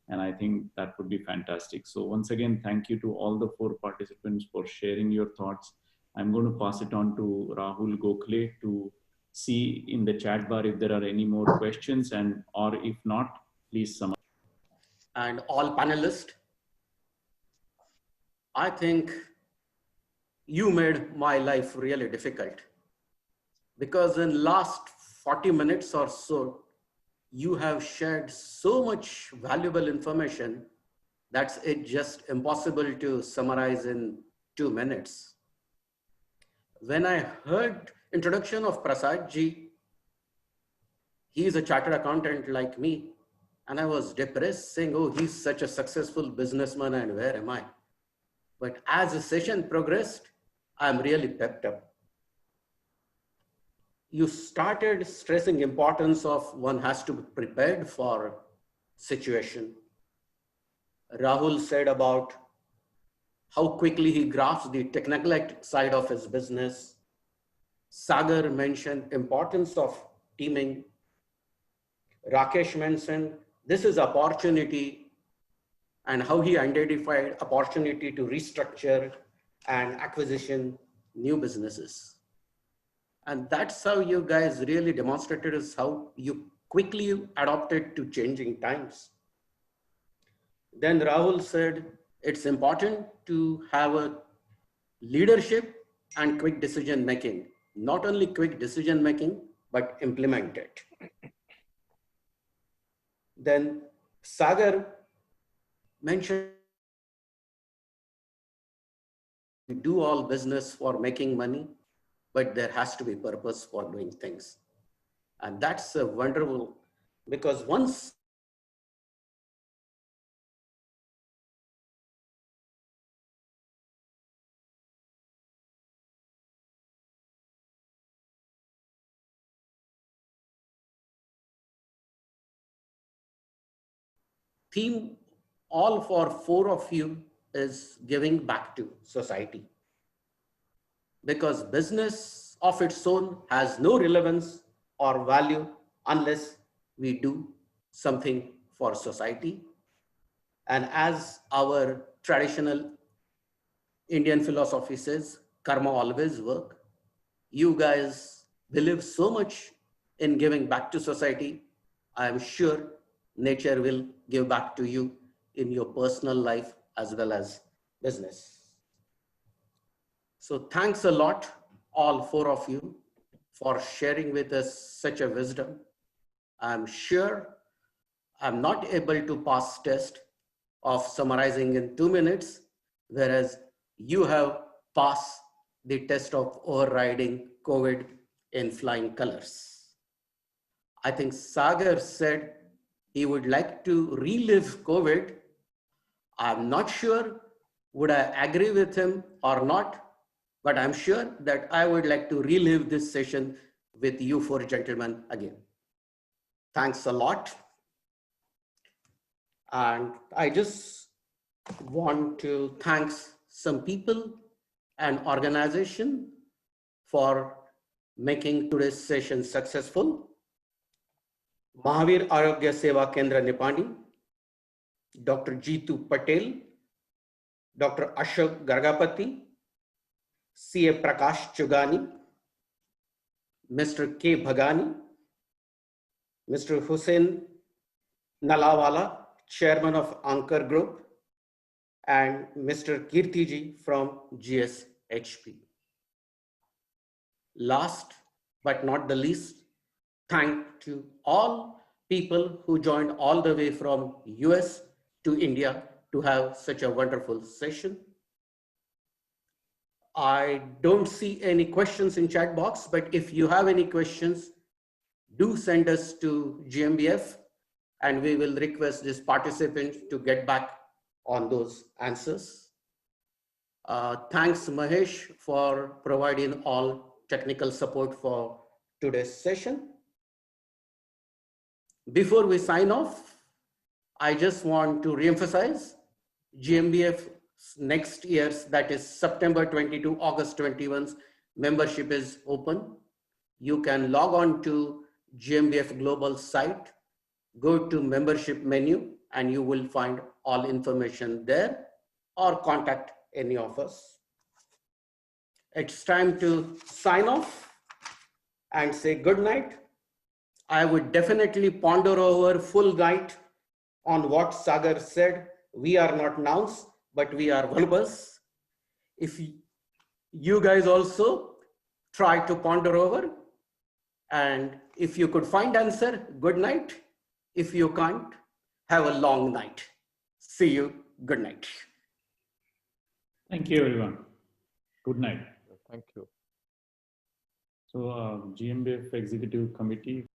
And I think that would be fantastic. So once again, thank you to all the 4 participants for sharing your thoughts. I'm going to pass it on to Rahul Gokhale to see in the chat bar if there are any more questions, and or if not, please summarize. And all panelists, I think you made my life really difficult, because in last 40 minutes or so, you have shared so much valuable information that's just impossible to summarize in 2 minutes. When I heard introduction of Prasad ji, he is a chartered accountant like me, and I was depressed saying, oh, he's such a successful businessman and where am I? But as the session progressed, I'm really pepped up. You started stressing importance of one has to be prepared for situation. Rahul said about how quickly he grasped the technical side of his business. Sagar mentioned importance of teaming. Rakesh mentioned this is opportunity and how he identified opportunity to restructure and acquisition new businesses. And that's how you guys really demonstrated is how you quickly adopted to changing times. Then Rahul said, it's important to have a leadership and quick decision making, not only quick decision making, but implement it. Then Sagar mentioned we do all business for making money, but there has to be purpose for doing things. And that's wonderful, because once theme all for 4 of you is giving back to society, because business of its own has no relevance or value unless we do something for society. And as our traditional Indian philosophy says, karma always work. You guys believe so much in giving back to society. I am sure nature will give back to you in your personal life as well as business. So thanks a lot, all 4 of you, for sharing with us such a wisdom. I'm sure I'm not able to pass test of summarizing in 2 minutes, whereas you have passed the test of overriding COVID in flying colors. I think Sagar said he would like to relive COVID. I'm not sure would I agree with him or not, but I'm sure that I would like to relive this session with you four gentlemen again. Thanks a lot. And I just want to thank some people and organization for making today's session successful. Mahavir Arogya Seva Kendra Nipani, Dr. Jeetu Patel, Dr. Ashok Gargapati, C.A. Prakash Chugani, Mr. K. Bhagani, Mr. Hussain Nalawala, Chairman of Anchor Group, and Mr. Kirtiji from GSHP. Last but not the least, thank to all people who joined all the way from US to India to have such a wonderful session. I don't see any questions in chat box, but if you have any questions, do send us to GMBF and we will request this participant to get back on those answers. Thanks Mahesh for providing all technical support for today's session. Before we sign off, I just want to reemphasize GMBF next year's, that is September 22, August 21, membership is open. You can log on to GMBF Global site, go to membership menu, and you will find all information there, or contact any of us. It's time to sign off and say good night. I would definitely ponder over full night on what Sagar said. We are not nouns, but we are verbs. If you guys also try to ponder over, and if you could find answer, good night. If you can't, have a long night. See you. Good night. Thank you, everyone. Good night. Thank you. So, GMBF Executive Committee